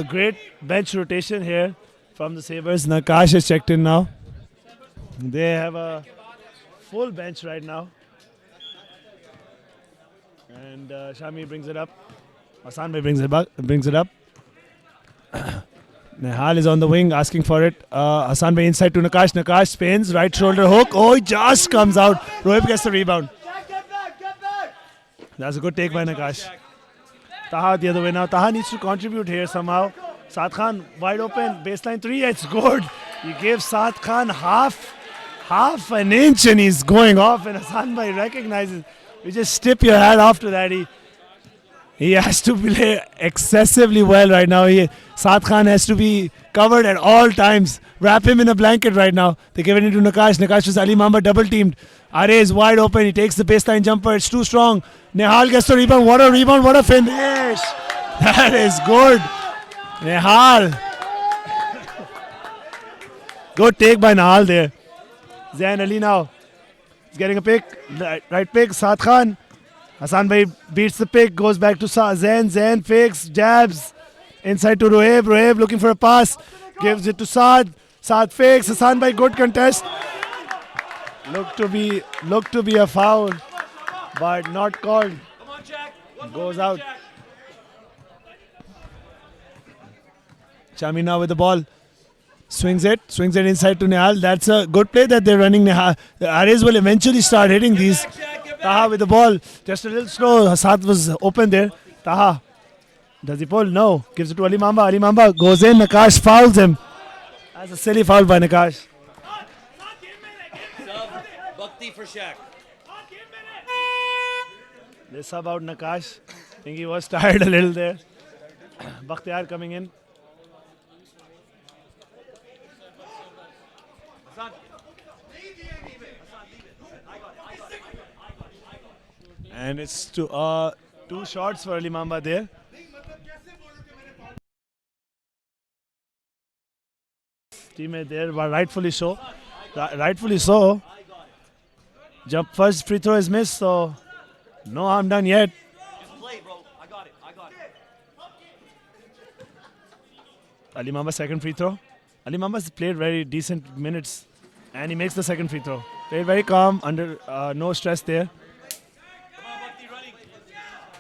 great bench rotation here from the Sabres. Nakash is checked in now. They have a full bench right now. And Shami brings it up. Hassan Bhai brings it up. Nehal is on the wing asking for it. Hassan Bhai inside to Nakash. Nakash spins, right shoulder hook. Oh, it just comes out. Rohib gets the rebound. That's a good take by Nakash. Taha the other way now. Taha needs to contribute here somehow. Saad Khan wide open. Baseline 3. It's good. He gave Saad Khan half an inch and he's going off. And Hassan Bhai recognizes. You just tip your hat after that. He has to play excessively well right now. Saad Khan has to be covered at all times. Wrap him in a blanket right now. They give it into Nakash. Nakash was Ali Mamba double teamed. Are is wide open. He takes the baseline jumper. It's too strong. Nehal gets the rebound. What a rebound. What a finish. That is good. Nehal. Good take by Nehal there. Zain Ali now. He's getting a pick. Right pick. Saad Khan. Hassan Bhai beats the pick. Goes back to Zain. Zain fakes. Jabs. Inside to Rohib. Rohib looking for a pass. Gives it to Saad. Saad fakes. Hassan Bhai good contest. Look to be a foul. But not called. Come on, Jack. Goes out. Shami now with the ball. Swings it inside to Nehal. That's a good play that they're running. Nehal. The Arez will eventually start hitting these. Taha with the ball. Just a little slow. Saad was open there. Taha. Does he pull? No. Gives it to Ali Mamba. Ali Mamba goes in. Nakash fouls him. That's a silly foul by Nakash. Sub, Bhakti for Shaq. They sub out Nakash. I think he was tired a little there. Bakhtiar coming in. Hassan. And it's two shots for Ali Mamba there. Teammate there, but rightfully so. Rightfully so. Jump first free throw is missed, so no harm done yet. Just play, bro. I got it. I got it. Ali Mamba second free throw. Ali Mamba's played very decent minutes, and he makes the second free throw. Played very calm, under no stress there. Come on, Bhakti, running.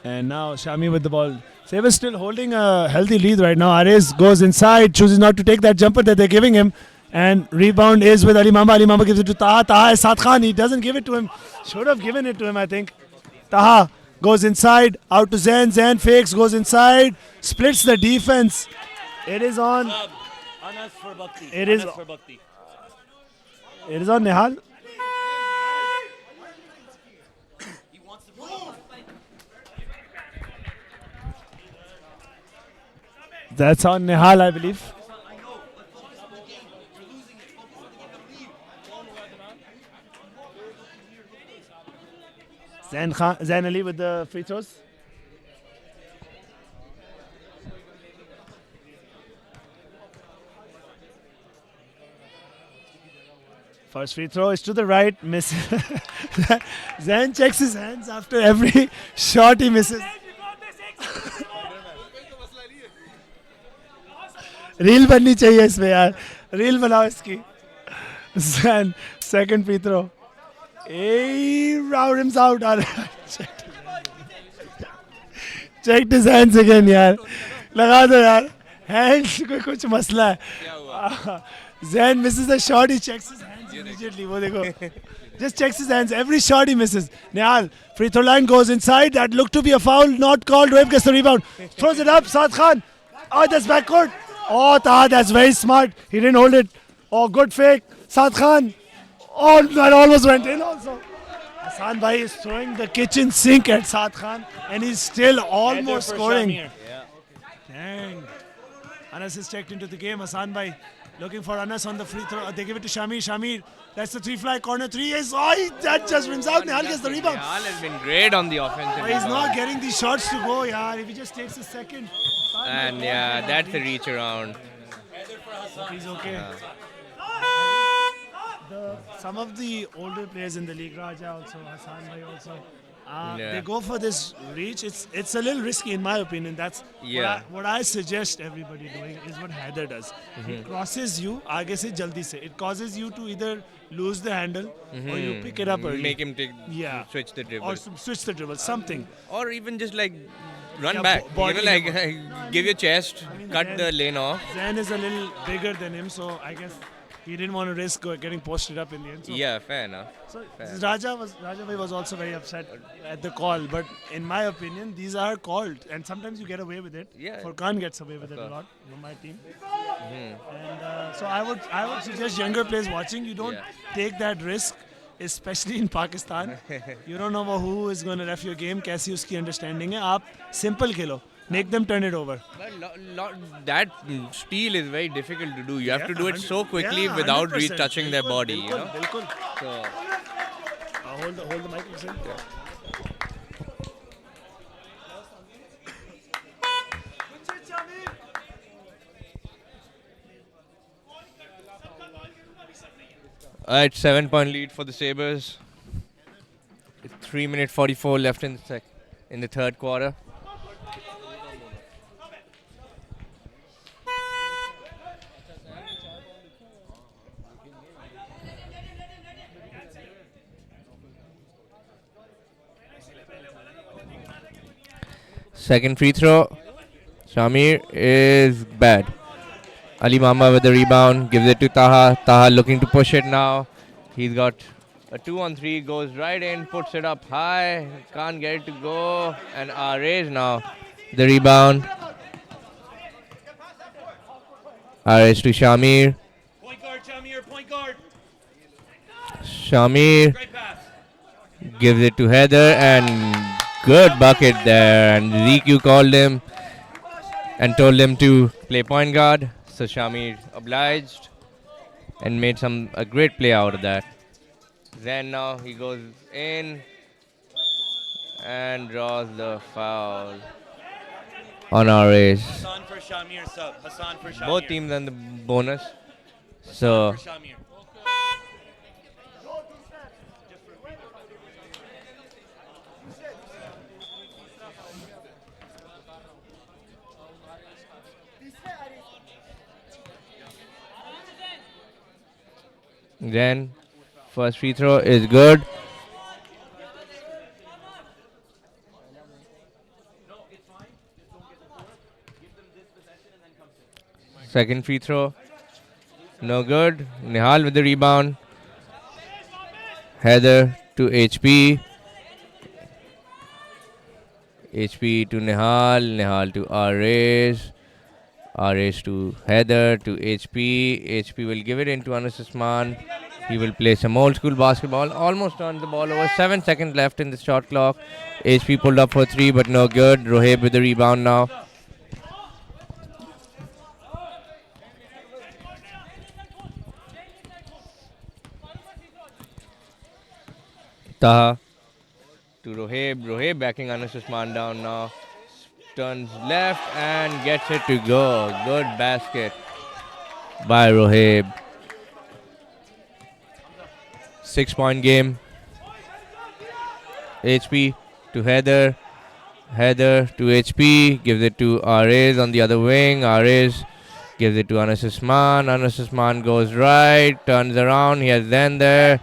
And now Shami with the ball. Sabres still holding a healthy lead right now. Ares goes inside, chooses not to take that jumper that they're giving him. And rebound is with Ali Mamba. Ali Mamba gives it to Taha. Taha is Saad Khan. He doesn't give it to him. Should have given it to him, I think. Taha goes inside, out to Zain. Zain fakes, goes inside, splits the defense. It is on. Anas for Bhakti. It is- Anas for Bhakti. It is on Nihal. He wants to play. That's on Nihal, I believe. Zain Ali with the free throws. First free throw is to the right, miss. Zain checks his hands after every shot he misses. Reel बननी चाहिए इसमें यार, reel बनाओ इसकी. Zain second free throw. Hey, round him out. Checked his hands again यार. लगा दो यार. Hands को कुछ मसला है. Zain misses the shot. He checks his hands immediately. वो देखो. Just checks his hands. Every shot he misses. Nihal, free throw line goes inside. That looked to be a foul. Not called. Wave gets the rebound. Throws it up. Saad Khan. Oh, that's backcourt. Oh, Taha, that's very smart. He didn't hold it. Oh, good fake. Saad Khan. Oh, that almost went in also. Hassan Bhai is throwing the kitchen sink at Saad Khan, and he's still almost Header for scoring. Shamir. Dang. Anas is checked into the game. Hassan Bhai looking for Anas on the free throw. They give it to Shamir. Shamir, that's the three fly corner three. Is that just wins out. Nihal gets the rebound. Nihal has been great on the offensive. But he's rebound. not getting these shots to go, yaar. If he just takes a second. And yeah, that's a reach around. He's okay. Some of the older players in the league, Raja also, Hassan Bhai also, Yeah. they go for this reach. It's a little risky in my opinion. That's Yeah. what I suggest everybody doing is what Haider does. He crosses you, आगे से जल्दी से. It causes you to either lose the handle or you pick it up early. Make him take switch the dribble. Or switch the dribble, something. Or even just like run Yeah, back. body Like give your chest, cut Zain- the lane off. Zain is a little bigger than him, so I guess he didn't want to risk getting posted up in the end. So Yeah, fair enough. So Raja Bhai was also very upset at the call, but in my opinion, these are called, and sometimes you get away with it. Yeah. Furqan gets away with it a course. lot on my team. And so I would suggest younger players watching, you don't take that risk, especially in Pakistan. You don't know who is going to ref your game, कैसी उसकी understanding है. आप simple Khelo, make them turn it over. But that steal is very difficult to do. You have to do it so quickly Yeah, without 100%. touching their Bilkul, body. You bilkul, know. bilkul. So Hold the mic, listen. alright, 7-point lead for the Sabres. 3 minutes 44 left in the third quarter. Second free throw. Shamir is bad. Ali Mamba with the rebound, gives it to Taha. Taha looking to push it now. He's got a 2-on-3, goes right in, puts it up high. Can't get it to go. And Ares now. The rebound. Ares to Shamir. Point guard, Shamir. Point guard. Shamir. Great pass. Gives it to Heather and good bucket there. And ZQ called him and told him to play point guard. So Shamir obliged and made a great play out of that. Then now he goes in and draws the foul on our ace. Hassan for Shamir sub. Hassan for Shamir. Both teams on the bonus. So For Shamir. then first free throw is good. Second free throw, no good. Nihal with the rebound. Heather to HP. HP to Nihal. Nihal to Ares. Ares to Heather to HP. HP will give it into Anas Usman. He will play some old school basketball. Almost turned the ball over. 7 seconds left in the shot clock. HP pulled up for 3, but no good. Roheb with the rebound now. Taha to Roheb. Roheb backing Anas Usman down now. Turns left and gets it to go. Good basket by Roheb. 6-point game. HP to Heather. Heather to HP. Gives it to Ares on the other wing. Ares gives it to Anas Usman. Anas Usman goes right. Turns around. He has Zen there.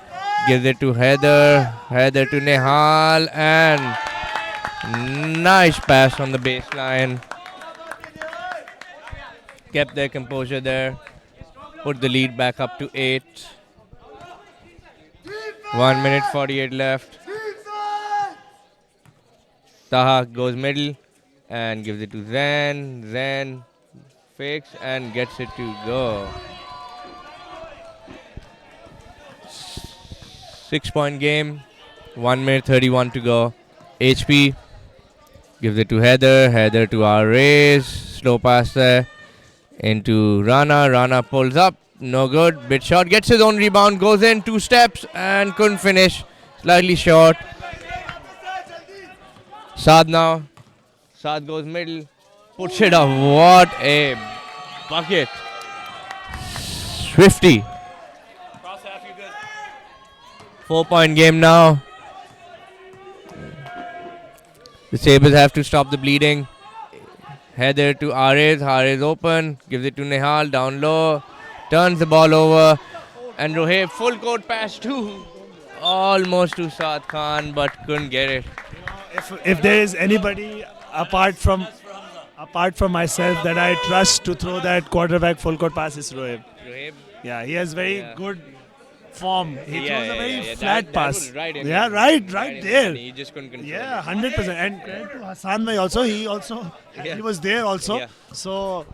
Gives it to Heather. Heather to Nihal. And nice pass on the baseline. Kept their composure there. Put the lead back up to 8. 1 minute 48 left. Taha goes middle and gives it to Zen. Zen fakes and gets it to go. 6-point game. 1 minute 31 to go. HP gives it to Heather. Heather to Ares. Slow pass there into Rana. Rana pulls up. No good. Bit shot. Gets his own rebound. Goes in 2 steps and couldn't finish. Slightly short. Saad now. Saad goes middle. Puts it up. What a bucket. Swifty. Cross half, you good. 4-point game now. The Sabres have to stop the bleeding. Heather to Ares. Ares open. Gives it to Nihal. Down low. Turns the ball over. And Roheb full court pass too. Almost to Saad Khan, but couldn't get it. If there is anybody apart from myself that I trust to throw that quarterback full court pass, is Roheb. Roheb? Yeah, he has very good form. He throws a very flat That pass. was right in yeah, him. right in there. him. He just couldn't control Yeah, it. 100%. And credit to Hassan bhai also. He was there also. Yeah. So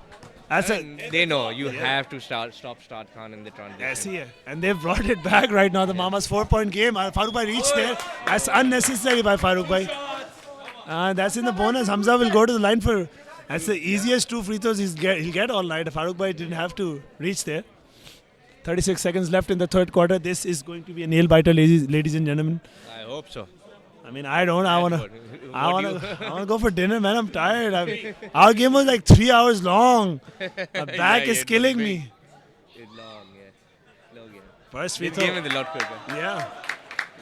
as a And they know you have to stop Saad Khan in the transition. yes, yeah. And they've brought it back right now. The Mama's 4-point game. Farooq bhai reached there. That's unnecessary by Farooq bhai. That's in the bonus. Hamza will go to the line for. That's the easiest 2 free throws he'll get all night. Farooq bhai didn't have to reach there. 36 seconds left in the third quarter. This is going to be a nail biter, ladies and gentlemen. I hope so. I mean, I don't. I wanna What go for dinner, man. I'm tired. Our game was like 3 hours long. My back Yeah, is it killing was me. It's long, yeah. Long game. First free This game throw. is a lot quicker. Yeah.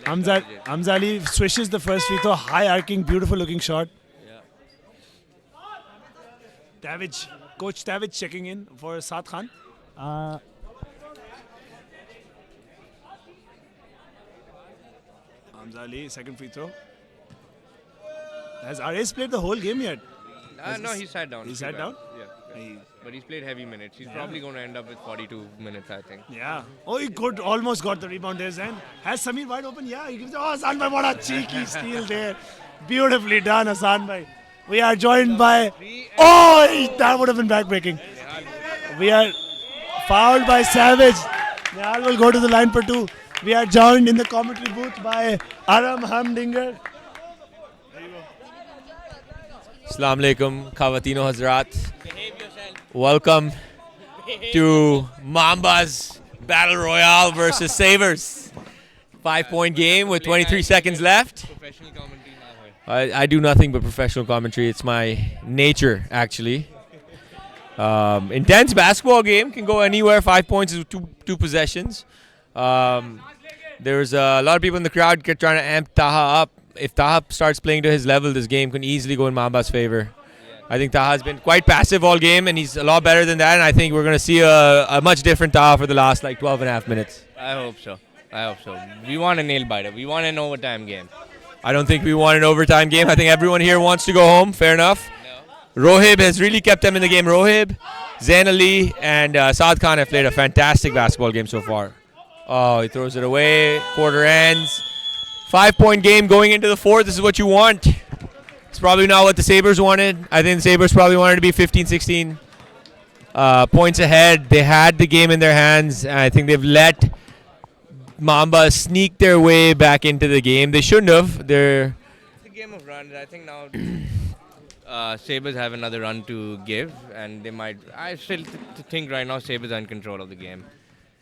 Hamza Ali swishes the first free throw. High arcing, beautiful looking shot. Yeah. Davidge, Coach Davidge checking in for Saad Khan. Hamza Ali, second free throw. Has Ares played the whole game yet? No, he sat down. He sat down? Yeah. He- But he's played heavy minutes. He's probably going to end up with 42 minutes, I think. Yeah. Oh, he almost got the rebound there. Zen. Has Samir wide open? Yeah. He gives. Oh, Hassan bhai, what a cheeky steal there. Beautifully done, Hassan bhai. We are joined by. Oh, that would have been backbreaking. We are fouled by Savage. Nihal will go to the line for 2. We are joined in the commentary booth by Aram Hamdinger. Assalamu alaikum, Khawatino Hazrat. Welcome to Mamba's Battle Royale versus Sabres. 5-point game with 23 seconds left. Professional commentary. I do nothing but professional commentary. It's my nature, actually. Intense basketball game, can go anywhere. 5 points is two possessions. There's a lot of people in the crowd trying to amp Taha up. If Taha starts playing to his level, this game can easily go in Mamba's favor. I think Taha's been quite passive all game, and he's a lot better than that. And I think we're going to see a much different Taha for the last 12 and a half minutes. I hope so. We want a nail biter. We want an overtime game. I don't think we want an overtime game. I think everyone here wants to go home. Fair enough. Rohib has really kept them in the game. Rohib, Zain Ali, and Saad Khan have played a fantastic basketball game so far. Oh, he throws it away. Quarter ends. 5-point game going into the fourth. This is what you want. It's probably not what the Sabres wanted. I think the Sabres probably wanted to be 15, 16 points ahead. They had the game in their hands, and I think they've let Mamba sneak their way back into the game. They shouldn't have. It's a game of runs. I think now Sabres have another run to give, and they might. I still think right now Sabres are in control of the game.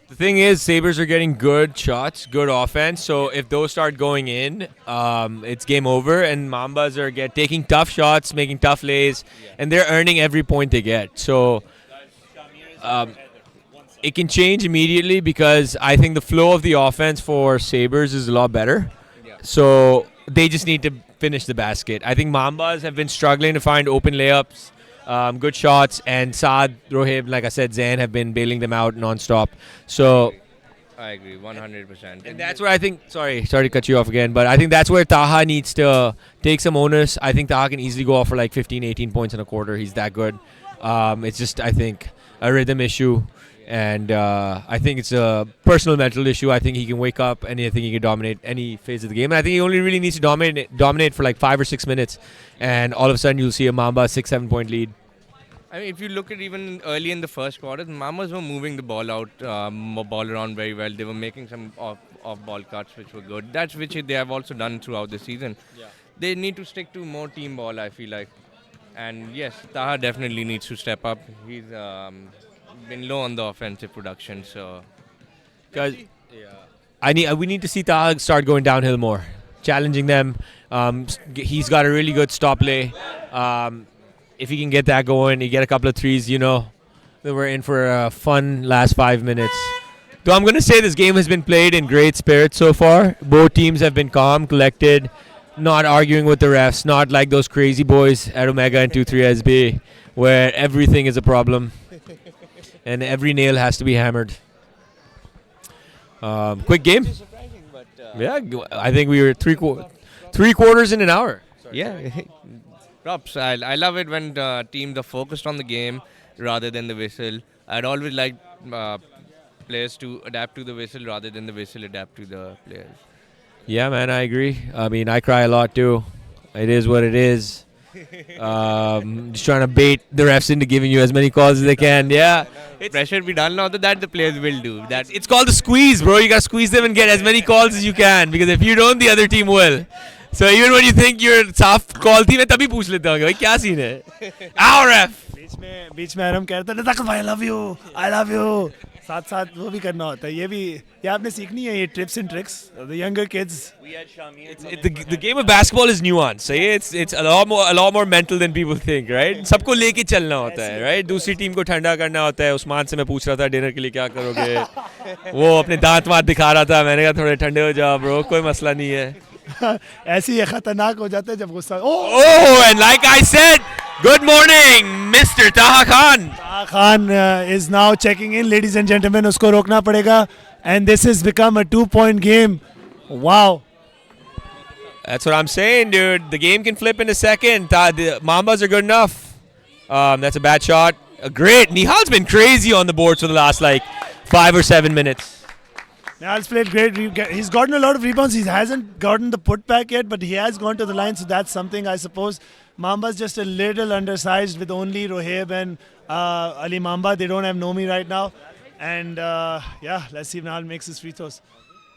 The thing is, Sabres are getting good shots, good offense. So if those start going in, it's game over. And Mambas are taking tough shots, making tough lays, and they're earning every point they get. So it can change immediately because I think the flow of the offense for Sabres is a lot better. So they just need to finish the basket. I think Mambas have been struggling to find open layups. Good shots, and Saad, Rohib, like I said, Zain have been bailing them out non-stop. So I agree, 100%. and that's where I think, sorry to cut you off again, but I think that's where Taha needs to take some onus. I think Taha can easily go off for 15, 18 points in a quarter. He's that good. It's just, I think, a rhythm issue. And I think it's a personal mental issue. I think he can wake up and I think he can dominate any phase of the game. And I think he only really needs to dominate for 5 or 6 minutes. And all of a sudden you'll see a Mamba 6-7 point lead. I mean, if you look at even early in the first quarter, the Mamas were moving the ball out, ball around very well. They were making some off-ball cuts, which were good. That's which they have also done throughout the season. Yeah. They need to stick to more team ball, I feel like. And yes, Taha definitely needs to step up. He's been low on the offensive production, so. Because we need to see Taha start going downhill more, challenging them. He's got a really good stop lay. If he can get that going, he get a couple of threes, then we're in for a fun last 5 minutes. Though I'm going to say this game has been played in great spirit so far. Both teams have been calm, collected, not arguing with the refs, not like those crazy boys at Omega and 2-3 SB, where everything is a problem and every nail has to be hammered. Quick game. Yeah, I think we were three quarters in an hour. Yeah. Props. I love it when teams are focused on the game rather than the whistle. I'd always like players to adapt to the whistle rather than the whistle adapt to the players. Yeah, man, I agree. I mean, I cry a lot too. It is what it is. Just trying to bait the refs into giving you as many calls as they can. Yeah. Pressure be done now that the players will do. It's called the squeeze, bro. You got to squeeze them and get as many calls as you can, because if you don't, the other team will. So even when you think you're soft call team, मैं तभी पूछ लेता हूँ भाई क्या scene है? Our ref. बीच में आराम कहता है नज़ाकत भाई I love you. साथ वो भी करना होता है. ये आपने सीखनी है ये tips and tricks. The younger kids. The game of basketball is nuanced. It's a lot more mental than people think, right? सबको लेके चलना होता है, right? दूसरी टीम को ठंडा करना होता है. उस्मान से मैं पूछ रहा था डिनर के लिए क्या करोगे? वो अपने दांत वांत दिखा रहा था. मैंने कहा थोड़े ठंडे हो जाओ bro, कोई मसला नहीं है. ऐसे ही खतरनाक हो जाता है जब गुस्सा. Oh, and like I said, good morning, Mr. Taha Khan. Taha Khan is now checking in, ladies and gentlemen. उसको रोकना पड़ेगा. And this has become a 2-point game. Wow. That's what I'm saying, dude. The game can flip in a second. The Mambas are good enough. That's a bad shot. Great. Nihal's been crazy on the boards for the last 5 or 7 minutes. Nihal's played great. He's gotten a lot of rebounds. He hasn't gotten the putback yet, but he has gone to the line, so that's something, I suppose. Mamba's just a little undersized with only Rohib and Ali Mamba. They don't have Nomi right now. And yeah, let's see if Nihal makes his free throws.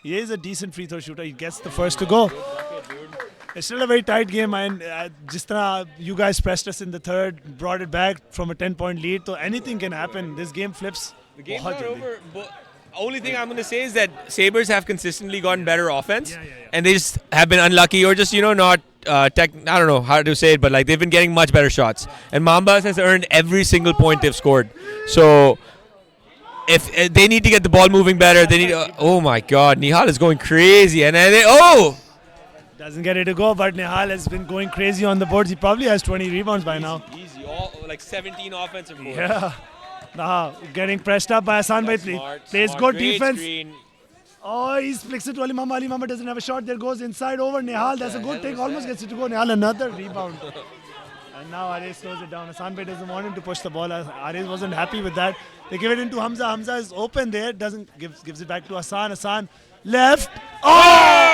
He is a decent free throw shooter. He gets the first to go. It's still a very tight game, and just you guys pressed us in the third, brought it back from a 10-point lead. So anything can happen. This game flips. The game's बहुत not जल्दी. over. But only thing I'm going to say is that Sabres have consistently gotten better offense, Yeah. and they just have been unlucky or just not I don't know how to say it, but like they've been getting much better shots. And Mambas has earned every single point they've scored. So if they need to get the ball moving better, they need. Oh my God, Nihal is going crazy, and then Doesn't get it to go, but Nihal has been going crazy on the boards. He probably has 20 rebounds by now. Easy, all like 17 offensive boards. Yeah. Nah, getting pressed up by Hassan Bhai. Plays good Great defense. screen. Oh, he's flicks it to Ali Mama. Ali Mama doesn't have a shot. There goes inside over Nihal. That's a good thing. Almost gets it to go. Nihal another rebound. And now Ares slows it down. Hassan Bhai doesn't want him to push the ball. Ares wasn't happy with that. They give it into Hamza. Hamza is open there. Gives it back to Hassan. Hassan left. Oh!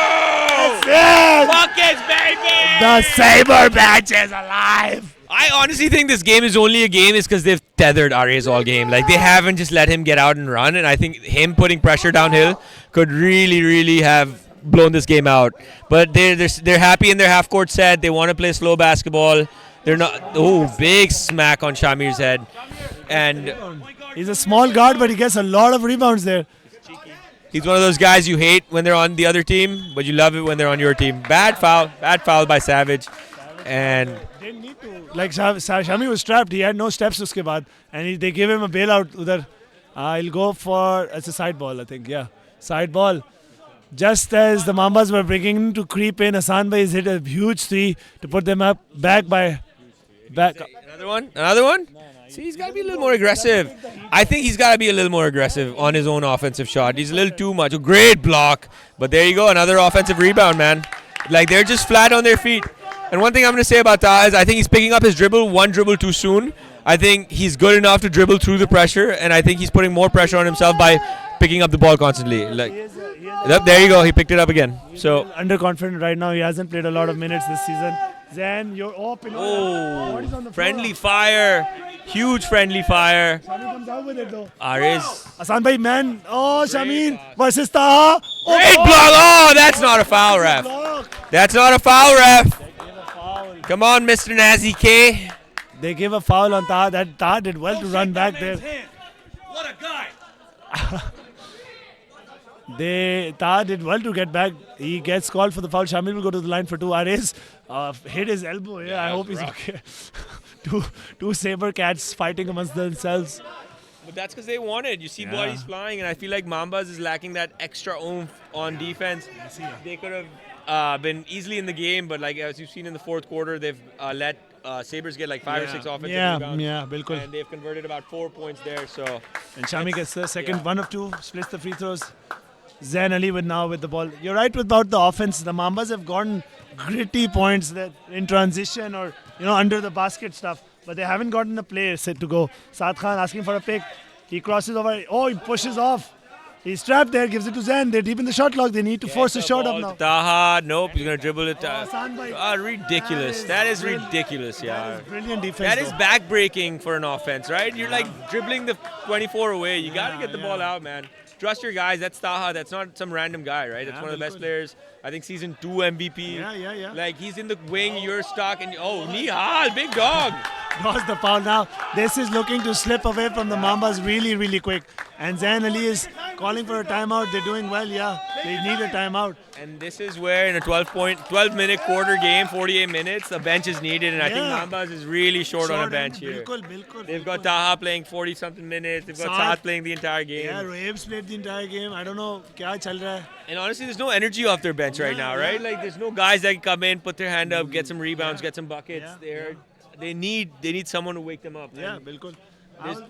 That's it! Buckets, baby! The Saber batch is alive. I honestly think this game is only a game is because they've tethered Ares all game. Like they haven't just let him get out and run, and I think him putting pressure downhill could really have blown this game out. But they're happy in their half court set. They want to play slow basketball. They're not. Oh, big smack on Shamir's head, and He's a small guard, but he gets a lot of rebounds there. he's one of those guys you hate when they're on the other team, but you love it when they're on your team. Bad foul by Savage, and. Didn't need to. Like Shami was trapped. He had no steps uske baad. And they gave him a bailout. Udhar. He'll go for, it's a side ball, I think. Yeah. Side ball. Just as the Mambas were beginning to creep in, Hassan Bhai has hit a huge three to put them up back. Another one? See, he's got to be a little more aggressive. I think he's got to be a little more aggressive on his own offensive shot. He's a little too much. A great block. But there you go. Another offensive rebound, man. Like, they're just flat on their feet. And one thing I'm going to say about Taha is I think he's picking up his dribble one dribble too soon. I think he's good enough to dribble through the pressure, and I think he's putting more pressure on himself by picking up the ball constantly. Like, there you go. He picked it up again. So underconfident right now. He hasn't played a lot of minutes this season. Zen, you're open. What is on the friendly fire. Huge friendly fire. Shami comes out with it though. Ares. Hassan Bhai, man. Oh, Shamir versus Taha. Great block. Oh, that's not a foul, ref. That's not a foul, ref. Come on, Mr. Nazi K. They gave a foul on Taha. That Taha did well to run back there. What a guy! Taha did well to get back. He gets called for the foul. Shamil will go to the line for two. Ares hit his elbow. Yeah, I hope he's okay. two saber cats fighting amongst themselves. But that's because they wanted. You see bodies flying, and I feel like Mambas is lacking that extra oomph on defense. They could have been easily in the game, but like as you've seen in the fourth quarter, they've let Sabres get like 5 or 6 offensive rebounds. Yeah, bilkul. And they've converted about 4 points there. So And Shami gets the second one of two, splits the free throws. Zain Ali with the ball. You're right about the offense. The Mambas have gotten gritty points that in transition or under the basket stuff, but they haven't gotten the play set to go. Saad Khan asking for a pick. He crosses over. Oh, he pushes off. He's trapped there, gives it to Zain. They're deep in the shot clock. They need to force a shot up now. Taha, nope, he's going to dribble it. Hassan Bhai. Ridiculous. That is ridiculous, That yeah. is brilliant defense. That is though. back-breaking for an offense, right? You're like dribbling the 24 away. You got to get the ball out, man. Trust your guys. That's Taha. That's not some random guy, right? That's one of the best players. I think season 2 MVP. Yeah. Like, he's in the wing, you're stuck, and Nihal, big dog. Draws the foul now. This is looking to slip away from the Mambas really quick. And Zain Ali is calling for a timeout. They're doing well, yeah. They need a timeout. And this is where in a 12-minute quarter game, 48 minutes, a bench is needed, and I think Mambas is really short on a bench here. Bilkul. They've got Taha playing 40-something minutes. They've got Saad playing the entire game. Yeah, Roeb's played the entire game. I don't know kya chal raha hai. And honestly, there's no energy off their bench right now, right? Like, there's no guys that can come in, put their hand up, get some rebounds, get some buckets. They need someone to wake them up. Yeah, bilkul.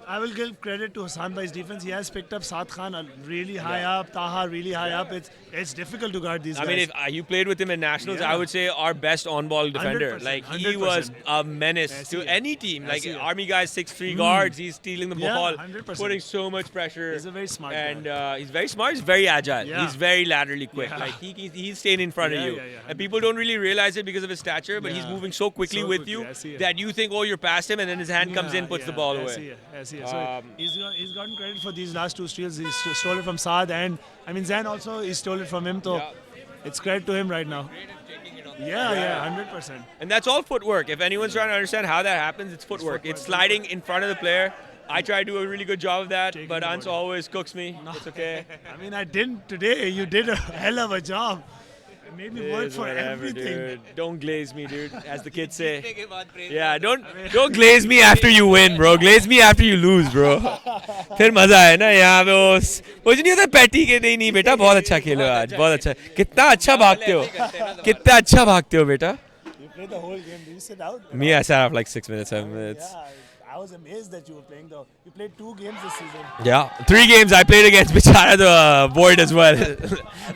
I will give credit to Hassan Bhai's defense. He has picked up Saad Khan really high up, Taha really high up. It's difficult to guard these guys. I mean, if you played with him in Nationals, I would say our best on-ball defender. 100%, Like, he 100%. was a menace to any team. Like, Army guys, 6'3" guards, he's stealing the ball, 100%. putting so much pressure. He's a very smart and guy. he's very smart. He's very agile. Yeah. He's very laterally quick. Yeah. Like, he's staying in front of you. Yeah, And people don't really realize it because of his stature, but he's moving so quickly with you I see it. that you think, oh, you're past him, and then his hand comes in, puts the ball I away. see it. Yes, yes. So he's gotten credit for these last 2 steals. He stole it from Saad, and I mean Zain also. He stole it from him. So it's credit to him right now. Yeah, 100%. And that's all footwork. If anyone's trying to understand how that happens, it's footwork. It's sliding in front of the player. I try to do a really good job of that, but Ans always cooks me. It's okay. I mean, I didn't today. You did a hell of a job. It made me work Is for whatever, everything. dude. Don't glaze me, dude, as the kids say. Yeah, don't glaze me after you win, bro. Glaze me after you lose, bro. फिर मजा है ना यहाँ पे वो नहीं होता patty के नहीं बेटा बहुत अच्छा खेलो आज बहुत अच्छा कितना अच्छा भागते हो कितना अच्छा भागते हो बेटा You played the whole game. Did you sit out? Me, I sat out like 6 minutes, 7 minutes. Yeah, I was amazed that you were playing though. You played 2 games this season. Yeah, 3 games I played against Bichara the Void as well.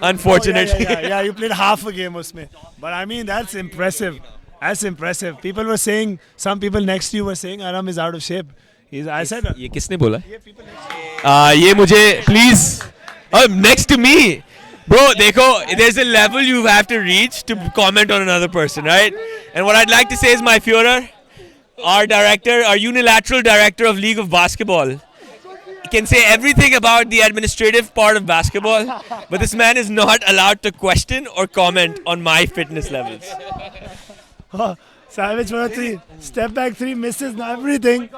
Unfortunately. Yeah, you played half a game usme. But I mean, that's impressive. That's impressive. People were saying, some people next to you were saying Aram is out of shape. I said, ये किसने बोला? people next to you. ये मुझे please. Next to me. Bro, देखो, there's a level you have to reach to comment on another person, right? And what I'd like to say is my Führer, our director, our unilateral director of League of Basketball, can say everything about the administrative part of basketball, but this man is not allowed to question or comment on my fitness levels. Savage for a 3. Step back 3, misses everything.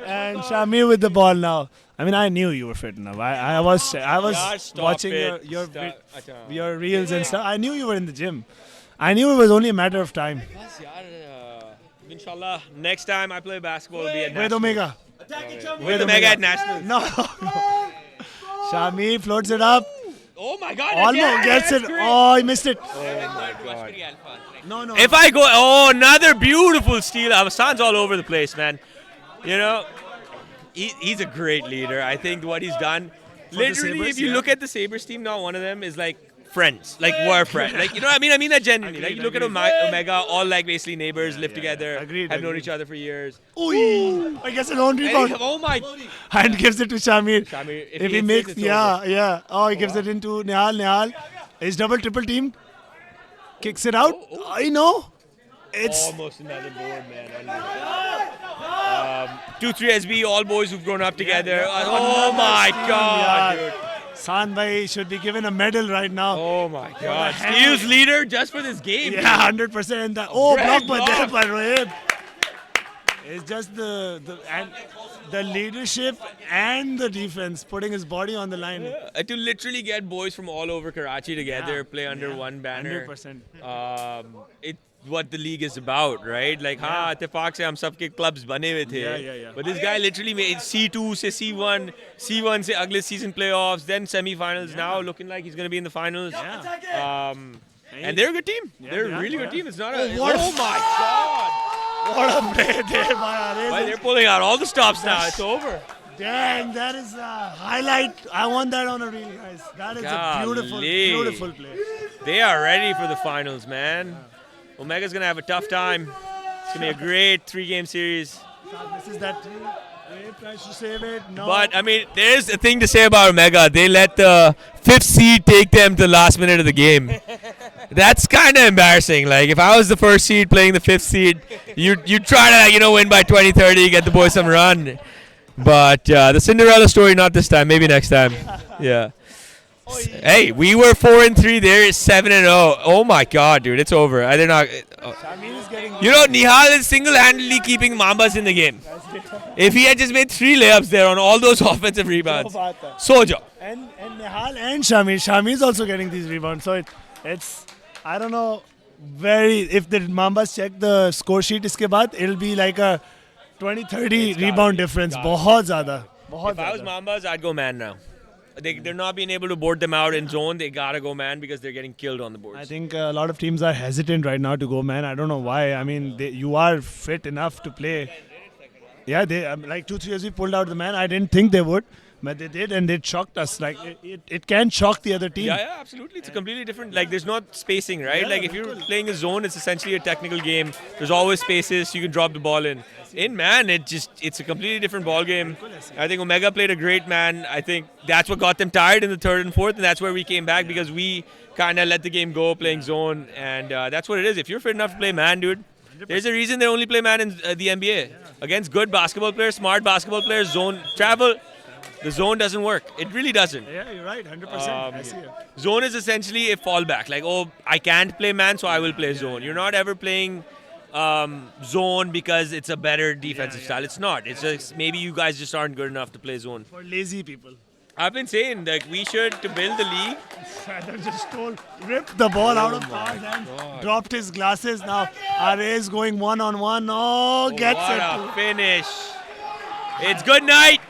And Shamir with the ball now. I mean, I knew you were fit enough. I was watching your reels and stuff. I knew you were in the gym. I knew it was only a matter of time. Inshallah, next time I play basketball will be at With Nationals. Omega. With Omega at Nationals. No. Shamir floats it up. Oh my God! Almost gets it. Oh, he missed it. No. If I go, oh, another beautiful steal. Hassan's all over the place, man. You know, he's a great leader. I think what he's done. Literally, Sabres, if you yeah. look at the Sabres team now, one of them is like friends, like we're friends. Like, you know what I mean? I mean that genuinely. Like, you look at Omega, all like basically neighbors, live together, Agreed, have known agreed. each other for years. Ooh, I guess an own rebound. Oh my! And gives it to Shamir. Shamir, If he makes, yeah. Oh, he gives it into Nihal. Is double, triple team. Kicks it out. I know. It's Almost another board, man. 2-3 SB, all boys who've grown up together. Oh my God, dude. San Bhai should be given a medal right now. Oh my God. hell? Steals leader just for this game. Yeah, 100%. And block Great by there block. by Rohib. It's just the leadership and the defense, putting his body on the line. To literally get boys from all over Karachi together, play under one banner. 100%. It's what the league is about, right? Like, इत्तेफाक से हम सबके clubs बने हुए थे. Yeah. But this guy literally made C2 से C1, C1 से अगले season playoffs, then semi-finals. Now looking like he's going to be in the finals. And they're a good team. They're a really good team. It's not a. Oh my God! What a play there by Well, Arez. they're pulling out all the stops now. It's over. Dang, that is a highlight. I want that on a reel, guys. That is a beautiful, Golly. beautiful play. They are ready for the finals, man. Omega's going to have a tough time. It's going to be a great 3-game series. This is that team. They tries to save it. No. But, I mean, there's a thing to say about Omega. They let the 5th seed take them to the last minute of the game. That's kind of embarrassing. Like, if I was the 1st seed playing the 5th seed, you try to, win by 20-30, get the boys some run. But the Cinderella story, not this time. Maybe next time. Yeah. Hey, we were 4-3. They're 7-0. Oh my God, dude, it's over. They're not. Shamir is getting. Nihal is single-handedly keeping Mambas in the game. If he had just made 3 layups there on all those offensive rebounds, Sojo. And Nihal and Shamir. Shamir is also getting these rebounds. So it's I don't know. If the Mambas check the score sheet, iske baad, it'll be like a 20-30 rebound difference. बहुत ज़्यादा. If I was Mambas, I'd go man now. They're not being able to board them out in zone. They gotta go man because they're getting killed on the boards. I think a lot of teams are hesitant right now to go man. I don't know why. I mean, you are fit enough to play. Yeah, they like 2-3 years we pulled out the man. I didn't think they would, but they did, and they shocked us. Like it can shock the other team. Yeah, absolutely. It's a completely different. Like, there's not spacing, right? Yeah, like, if you're playing a zone, it's essentially a technical game. There's always spaces. You can drop the ball in. In man, it's a completely different ball game. I think Omega played a great man. I think that's what got them tired in the 3rd and 4th, and that's where we came back because we kind of let the game go playing zone, and that's what it is. If you're fit enough to play man, dude, There's a reason they only play man in the NBA. Against good basketball players, smart basketball players, zone travel, the zone doesn't work. It really doesn't. Yeah, you're right. 100%. I see it. Zone is essentially a fallback. Like, oh, I can't play man, so I will play zone. You're not ever playing zone because it's a better defensive style. It's not. It's just maybe you guys just aren't good enough to play zone. For lazy people. I've been saying that we should, to build the league. Feather just ripped the ball out of Khan's hand, dropped his glasses. Now RA is going one-on-one. Oh, gets What it. a finish. It's good night.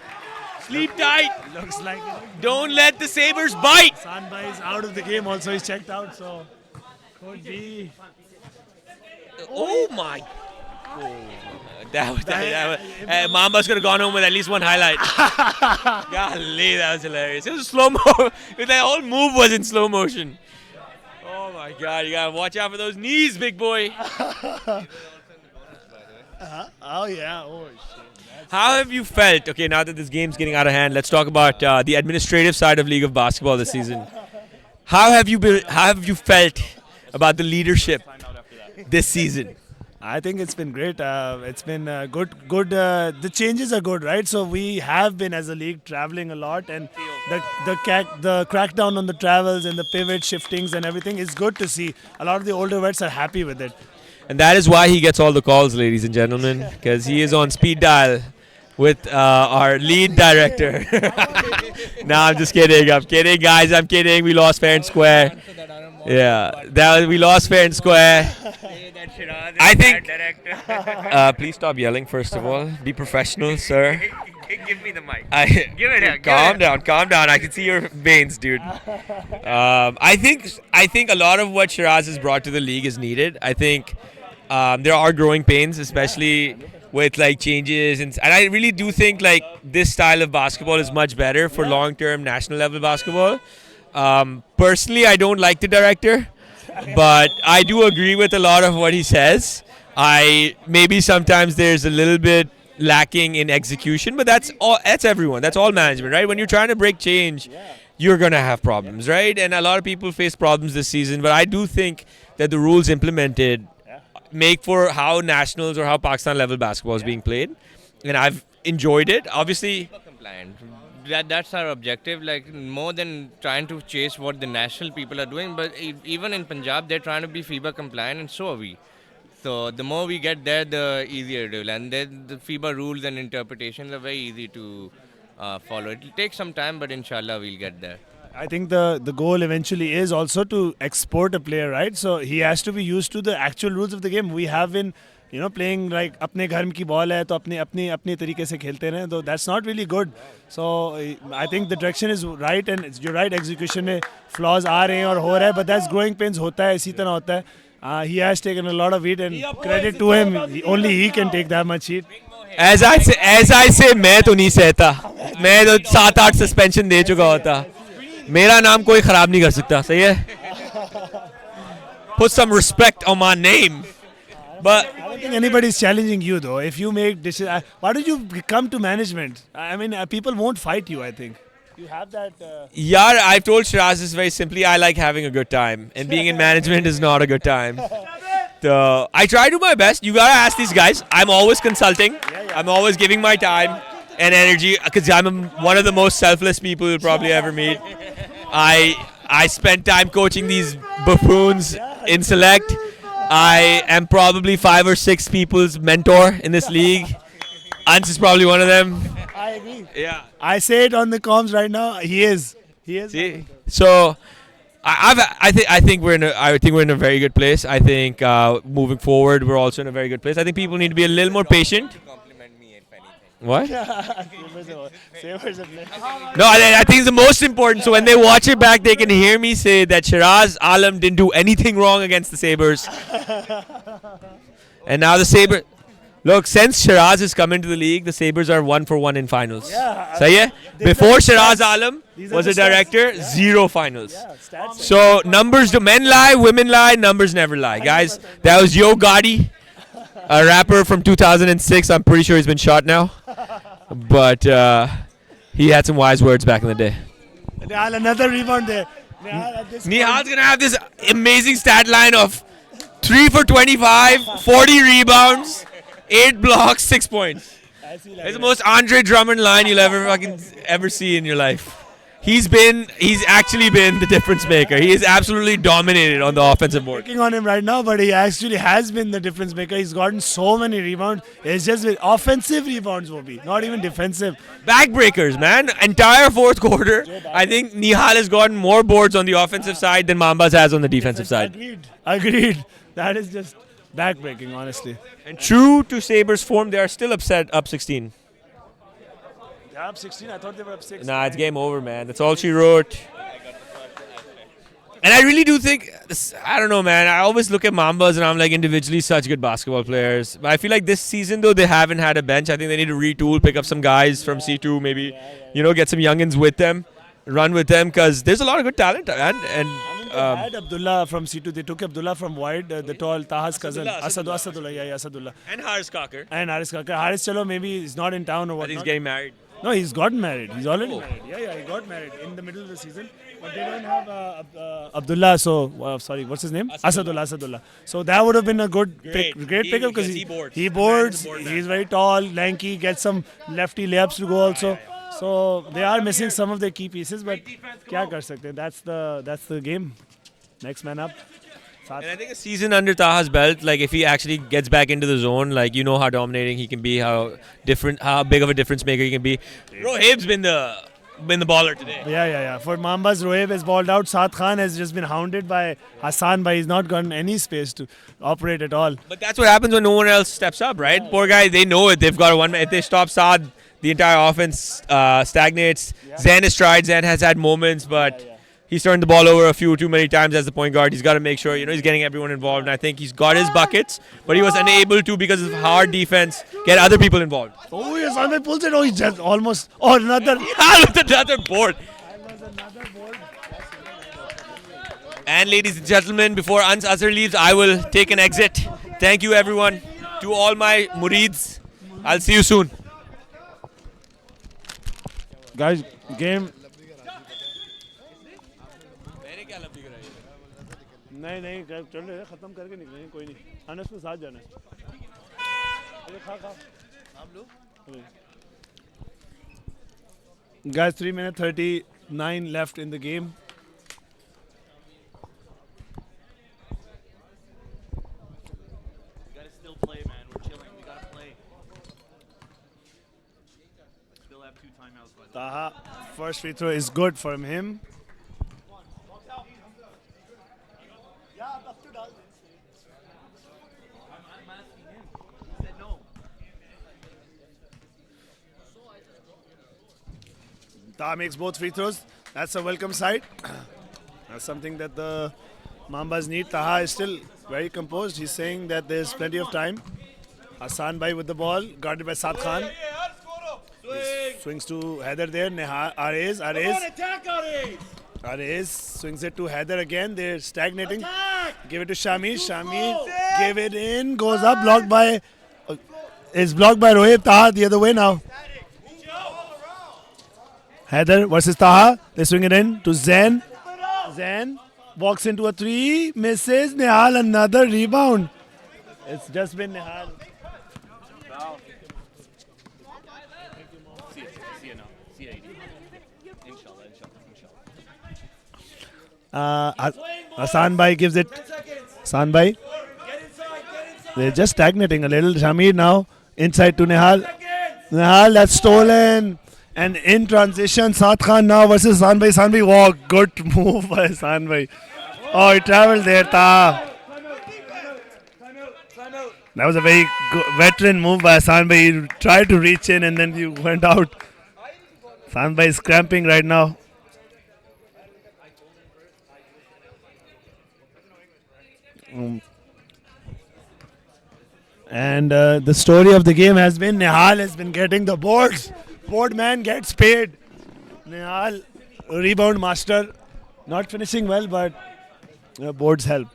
Sleep tight. Looks like it. Don't let the Sabres bite. Sanbhai is out of the game also. He's checked out, so could be. Oh my. That was Mamba's could have gone home with at least one highlight. Golly, that was hilarious. It was slow mo. That whole move was in slow motion. Oh my God, you gotta watch out for those knees, big boy. Oh yeah. Oh shit. How have you felt? Okay, now that this game's getting out of hand, let's talk about the administrative side of League of Basketball this season. How have you felt about the leadership this season? I think it's been great. It's been good. The changes are good, right? So we have been as a league traveling a lot, and the crackdown on the travels and the pivot shiftings and everything is good to see. A lot of the older vets are happy with it. And that is why he gets all the calls, ladies and gentlemen, because he is on speed dial with our lead director. No, I'm just kidding. I'm kidding, guys. I'm kidding. We lost fair and square. Yeah, we lost fair and square. I think. Please stop yelling. First of all, be professional, sir. Give me the mic. Give it here. Calm down. I can see your veins, dude. I think a lot of what Shiraz has brought to the league is needed. I think there are growing pains, especially with like changes, and I really do think like this style of basketball is much better for long-term national level basketball. Personally, I don't like the director, but I do agree with a lot of what he says. Maybe sometimes there's a little bit lacking in execution, but that's everyone. That's all management, right? When you're trying to break change, you're gonna have problems, right? And a lot of people face problems this season, but I do think that the rules implemented make for how nationals or how Pakistan level basketball is being played, and I've enjoyed it. Obviously, Compliant. That's our objective. Like more than trying to chase what the national people are doing, but even in Punjab, they're trying to be FIBA compliant, and so are we. So the more we get there, the easier it will. And then the FIBA rules and interpretations are very easy to follow. It will take some time, but inshallah we'll get there. I think the goal eventually is also to export a player, right? So he has to be used to the actual rules of the game. We have been, playing like अपने घर की ball है तो अपने तरीके से खेलते रहे. So that's not really good. So I think the direction is right, and you're right. Execution में flaws आ रहे हैं और हो रहा है, but that's growing pains होता है, इसी तरह होता है. He has taken a lot of heat, and credit to him. Only he can take that much heat. as I say, मैं तो नहीं सहता. मैं तो 7-8 सस्पेंशन दे चुका होता. मेरा नाम कोई खराब नहीं कर सकता. सही है? Put some respect on my name. But I don't think anybody's challenging you though. If you make decisions, why did you come to management? I mean, people won't fight you. I think you have that. yeah, I've told Shiraz this very simply. I like having a good time, and being in management is not a good time. So I try to do my best. You gotta ask these guys. I'm always consulting. I'm always giving my time and energy because I'm one of the most selfless people you'll probably ever meet. I spend time coaching these buffoons in select. I am probably 5 or 6 people's mentor in this league. Ans is probably one of them. I agree. Yeah. I say it on the comms right now. He is. See? So I think we're in a very good place. I think moving forward we're also in a very good place. I think people need to be a little more patient. Compliment me if anything. What? Sabres have No, I think it's the most important. So when they watch it back, they can hear me say that Shiraz Alam didn't do anything wrong against the Sabres. And now the Sabres... Look, since Shiraz has come into the league, the Sabres are 1-for-1 in finals. Yeah. So yeah, before Shiraz Alam was a director, 0 finals. stats. So numbers do men lie, women lie, numbers never lie. Guys, that was Yo Gotti, a rapper from 2006. I'm pretty sure he's been shot now. But he had some wise words back in the day. Nihal, another rebound there. Nihal, at this Nihal's going to have this amazing stat line of 3 for 25, 40 rebounds, 8 blocks, 6 points. It's the most Andre Drummond line you'll ever see in your life. He's actually been the difference maker. He is absolutely dominated on the offensive board. Working on him right now, but he actually has been the difference maker. He's gotten so many rebounds. It's just with offensive rebounds, will be not even defensive. Backbreakers, man. Entire fourth quarter, I think Nihal has gotten more boards on the offensive side than Mambas has on the defensive side. Agreed. That is just backbreaking, honestly. And true to Sabres' form, they are still upset up 16. They're up 16. I thought they were up 6. Nah, it's game over, man. That's all she wrote. And I really do think, I don't know, man. I always look at Mambas and I'm like, individually, such good basketball players. But I feel like this season, though, they haven't had a bench. I think they need to retool, pick up some guys from C2, maybe, get some youngins with them, run with them, because there's a lot of good talent, man. And They had Abdullah from C2. They took Abdullah from Wide, the tall Taha's cousin. Asadullah. Yeah, Asadullah. And Haris Kakar. And Haris Kakar. Haris Chalo, maybe he's not in town or But what. he's getting married. No, he's gotten married. He's already married. Yeah, he got married in the middle of the season. But they don't have Abdullah, so, sorry, what's his name? Asadullah. So that would have been a great pickup because he boards. He's very tall, lanky, gets some lefty layups to go also. So they are missing some of their key pieces, but kya kar sakte? That's the game. Next man up. And I think a season under Taha's belt, like if he actually gets back into the zone, like how dominating he can be, how big of a difference maker he can be. Rohib's been the baller today. Yeah. For Mambas, Rohib has balled out. Saad Khan has just been hounded by Hassan, but he's not gotten any space to operate at all. But that's what happens when no one else steps up, right? Poor guy, they know it. They've got a one man. If they stop Saad, the entire offense stagnates. Zen has tried. Zen has had moments, but he's turned the ball over a few too many times as the point guard. He's got to make sure, he's getting everyone involved. And I think he's got his buckets, but he was unable to, because of hard defense, get other people involved. Oh, yes, Andre pulls it. Oh, he just almost. Oh, another. With another board. And ladies and gentlemen, before Ans Azhar leaves, I will take an exit. Thank you, everyone. To all my murids, I'll see you soon. Guys, game. नहीं चल रहे खत्म करके निकलेंगे कोई नहीं अनस के साथ जाना है Guys, 3 minutes 39 left in the game. Gotta still play, man. We're chilling. We gotta play. Still have 2 timeouts. Taha, first free throw is good from him. Taha makes both free throws. That's a welcome sight. That's something that the Mambas need. Taha is still very composed. He's saying that there's plenty of time. Hassan Bhai with the ball, guarded by Saad Khan. Swings to Haider there. Arez. Arez swings it to Haider again. They're stagnating. Give it to Shami. Shami gave it in. Goes up. Blocked by. Is blocked by Rohib. Taha the other way now. Haider versus Taha. They swing it in to Zen. Zen walks into a 3. Misses. Nihal another rebound. It's just been Nihal. Hassan Bhai gives it. Hassan Bhai. They're just stagnating a little. Shamir now inside to Nihal. Nihal, that's stolen. And in transition, Saad Khan now versus Hassan Bhai. Hassan Bhai, wow, good move by Hassan Bhai. Oh, he traveled there, Taha. That was a very good veteran move by Hassan Bhai. He tried to reach in and then he went out. Hassan Bhai is cramping right now. And the story of the game has been Nihal has been getting the boards. Board man gets paid. Nihal, rebound master. Not finishing well, but boards help.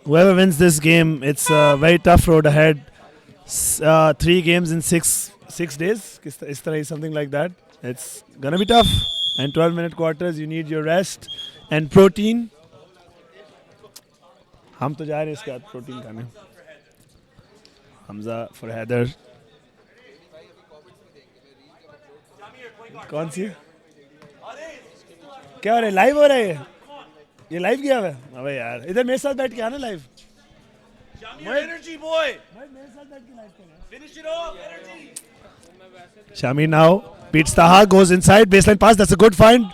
Whoever wins this game, it's a very tough road ahead. 3 games in 6 days. Is something like that. It's gonna be tough. And 12-minute quarters, you need your rest and protein. हम तो जा रहे हैं इसके बाद protein खाने. Hamza for Heather. कौन सी? क्या हो रहा है? लाइव हो रहा है ये लाइव किया हुआ है? अबे यार इधर मेरे साथ बैठ के आना live. Shamir, energy boy. Finish it off, energy. Shami now beats Taha, goes inside, baseline pass, that's a good find.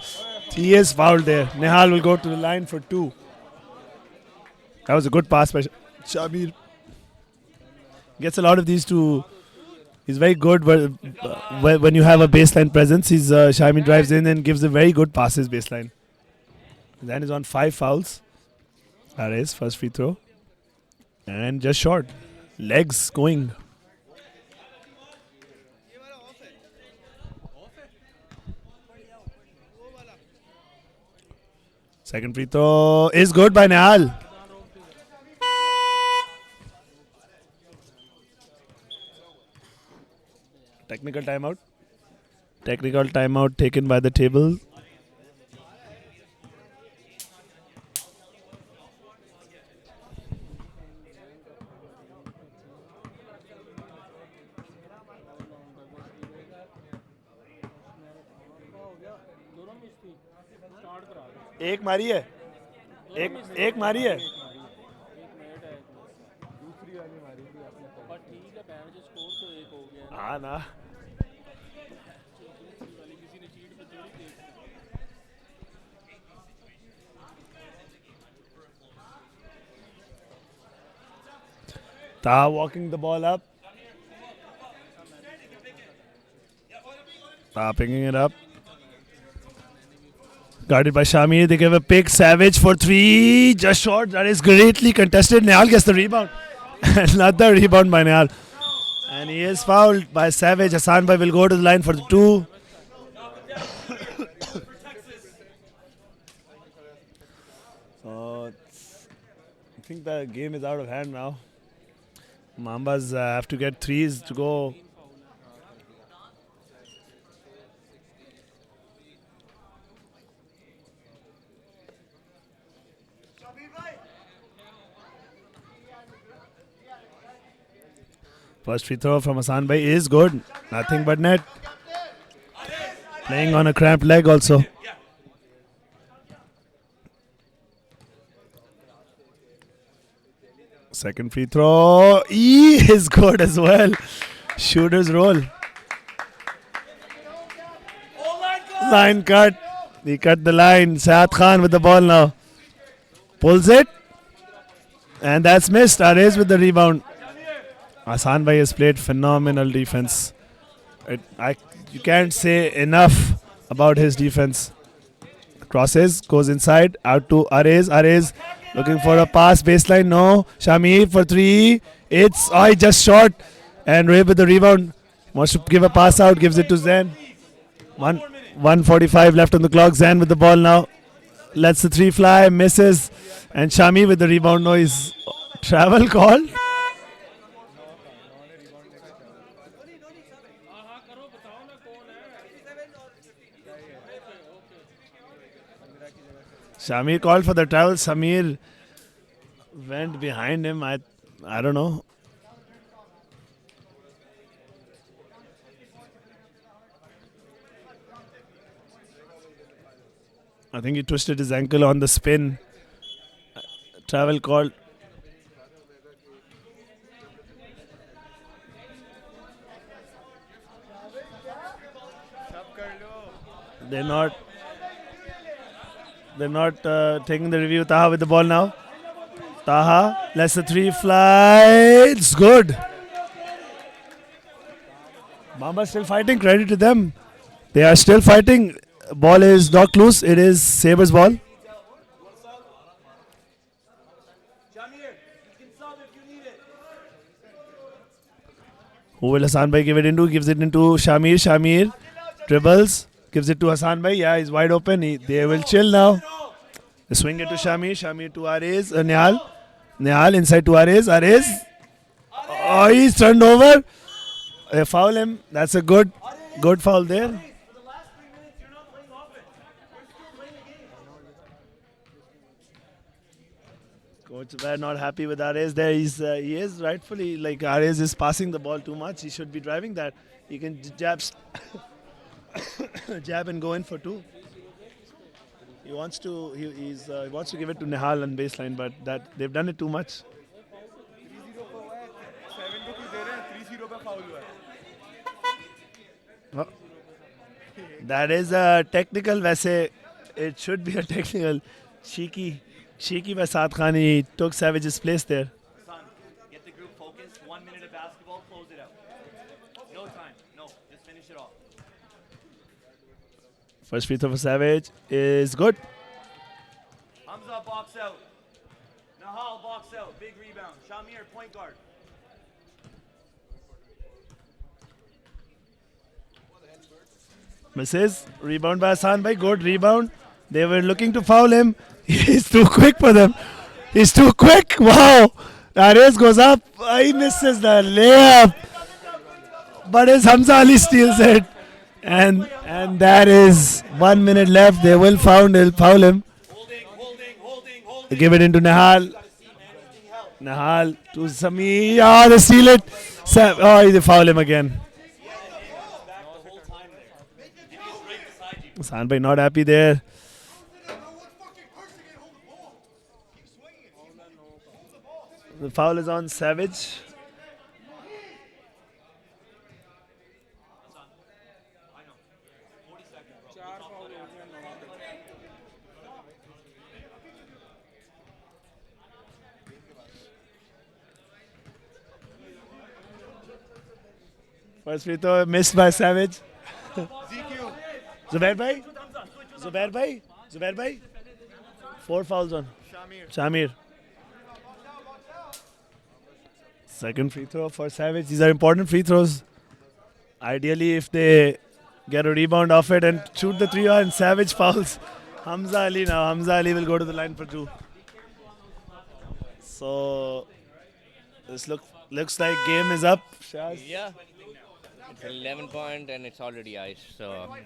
He is fouled there. Nehal will go to the line for 2. That was a good pass by Shamir. Gets a lot of these two. He's very good when you have a baseline presence. Shamir drives in and gives a very good passes baseline. Then is on 5 fouls. That is first free throw. And just short. Legs going. Second free throw is good by Nehal. Technical timeout. Technical timeout taken by the table. एक मारी है. एक मारी है. हाँ ना. Taha walking the ball up. Taha picking it up. Guarded by Shamir. They give a pick. Savage for 3. Just short. That is greatly contested. Nehal gets the rebound. Another rebound by Nehal. And he is fouled by Savage. Hassan Bhai will go to the line for the 2. So I think the game is out of hand now. Mambas have to get 3s to go. First free throw from Hassan Bhai is good. Nothing but net. Playing on a cramped leg also. Second free throw. Is good as well. Shooter's roll. Line cut. He cut the line. Saad Khan with the ball now. Pulls it. And that's missed. Arez with the rebound. Hassan Bhai has played phenomenal defense. You can't say enough about his defense. Crosses, goes inside, out to Arez. Arez looking for a pass, baseline, no. Shamir for 3. He just short. And Ray with the rebound. Wants to give a pass out, gives it to Zain. 1:45 left on the clock. Zain with the ball now. Lets the 3 fly, misses. And Shami with the rebound. No, he's travel call. Shamir called for the travel. Samir went behind him. I don't know. I think he twisted his ankle on the spin. Travel called. They're not taking the review. Taha with the ball now. Taha lets the 3 fly. It's good. Mamba still fighting. Credit to them. They are still fighting. Ball is knocked loose. It is Sabre's ball. Who will Hassan Bhai give it into? Gives it into Shamir. Shamir dribbles. Gives it to Hassan Bhai. Yeah, he's wide open. They will chill now. They swing it to Shamir. Shamir to Arez. Nehal. Nehal inside to Arez. Arez. Oh, he's turned over. They foul him. That's a good foul there. Coach Zubair not happy with Arez there. He is rightfully, like, Arez is passing the ball too much. He should be driving that. He can jab and go in for two. He wants to he wants to give it to Nihal on baseline, but that they've done it too much. Oh. That is a technical. वैसे it should be a technical. Cheeky by Saad Khan. He took Savage's place there. Hassan, get the group focused. 1 minute of basketball, close it out. No time. No, just finish it off. First free throw for Savage is good. Hamza box out. Nahal box out. Big rebound. Shamir point guard. Misses. Rebound by Hassan Bhai. Good rebound. They were looking to foul him. He's too quick for them. He's too quick. Wow. Arez goes up. He misses the layup. But as Hamza Ali steals it. And that is 1 minute left. They will foul him. Holding. They give it into Nahal. Nahal to Sami. Oh, they steal it. They foul him again. Hassan Bhai not happy there. The foul is on Savage. First free throw missed by Savage. Zubair Bhai. 4 fouls on Shamir. Second free throw for Savage. These are important free throws. Ideally, if they get a rebound off it and shoot the 3 and Savage fouls Hamza Ali now. Hamza Ali will go to the line for 2. So this looks like game is up. Shaz. Yeah. It's 11 point and it's already ice, so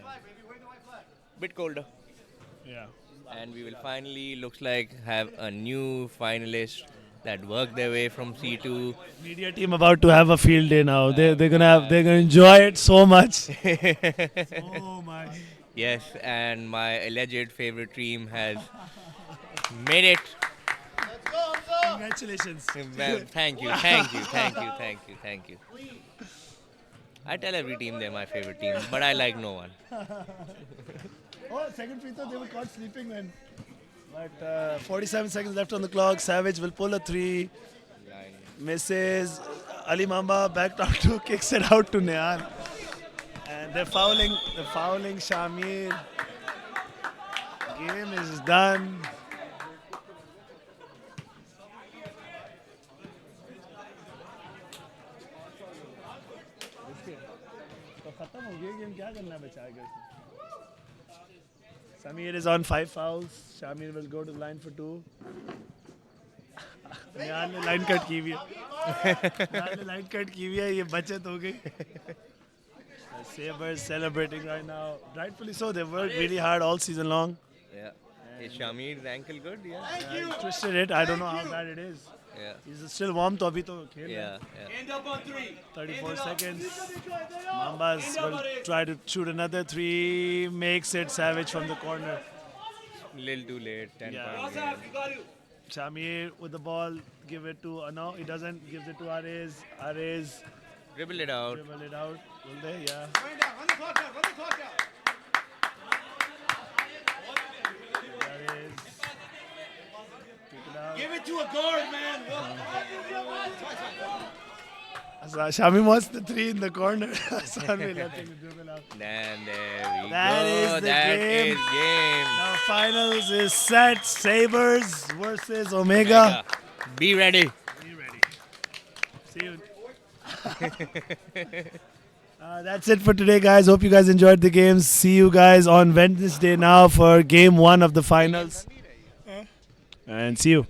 bit colder. Yeah. And we will finally, looks like, have a new finalist that worked their way from C2. Media team about to have a field day now. They're gonna enjoy it so much. Oh my. Yes, and my alleged favorite team has made it. Congratulations. Well, thank you. I tell every team they're my favorite team, but I like no one. Oh, second free throw, they were caught sleeping then. But 47 seconds left on the clock. Savage will pull a 3. Misses. Ali Mamba back down to kicks it out to Nihal. And they're fouling Shamir. Game is done. Samir is on 5 fouls. Shamir will go to the line for 2. Nihal ने line cut की हुई है. ये बचत हो गई. Sabres celebrating right now. Rightfully so. They've worked really hard all season long. Yeah. Is Shamir's ankle good? Yeah. He twisted it. I don't know how bad it is. Yeah. He's still warm, तो अभी तो खेल रहा है. Yeah. End up on 3. 34 seconds. Mambas will try to shoot another 3. Makes it. Savage from the corner. Little too late. 10 Yeah. point game. Shamir with the ball. Give it to no, he doesn't. Gives it to Arez. Arez Dribble it out. dribble it out. Will they? Yeah. Arez. Pick it out. Give it to a guard, man. Shami wants the 3 in the corner. Hassan will let him dribble out. And there we That go. is the That game. is game. Now finals is set. Sabres versus Omega. Be ready. Be ready. See you. That's it for today, guys. Hope you guys enjoyed the games. See you guys on Wednesday now for game 1 of the finals. And see you.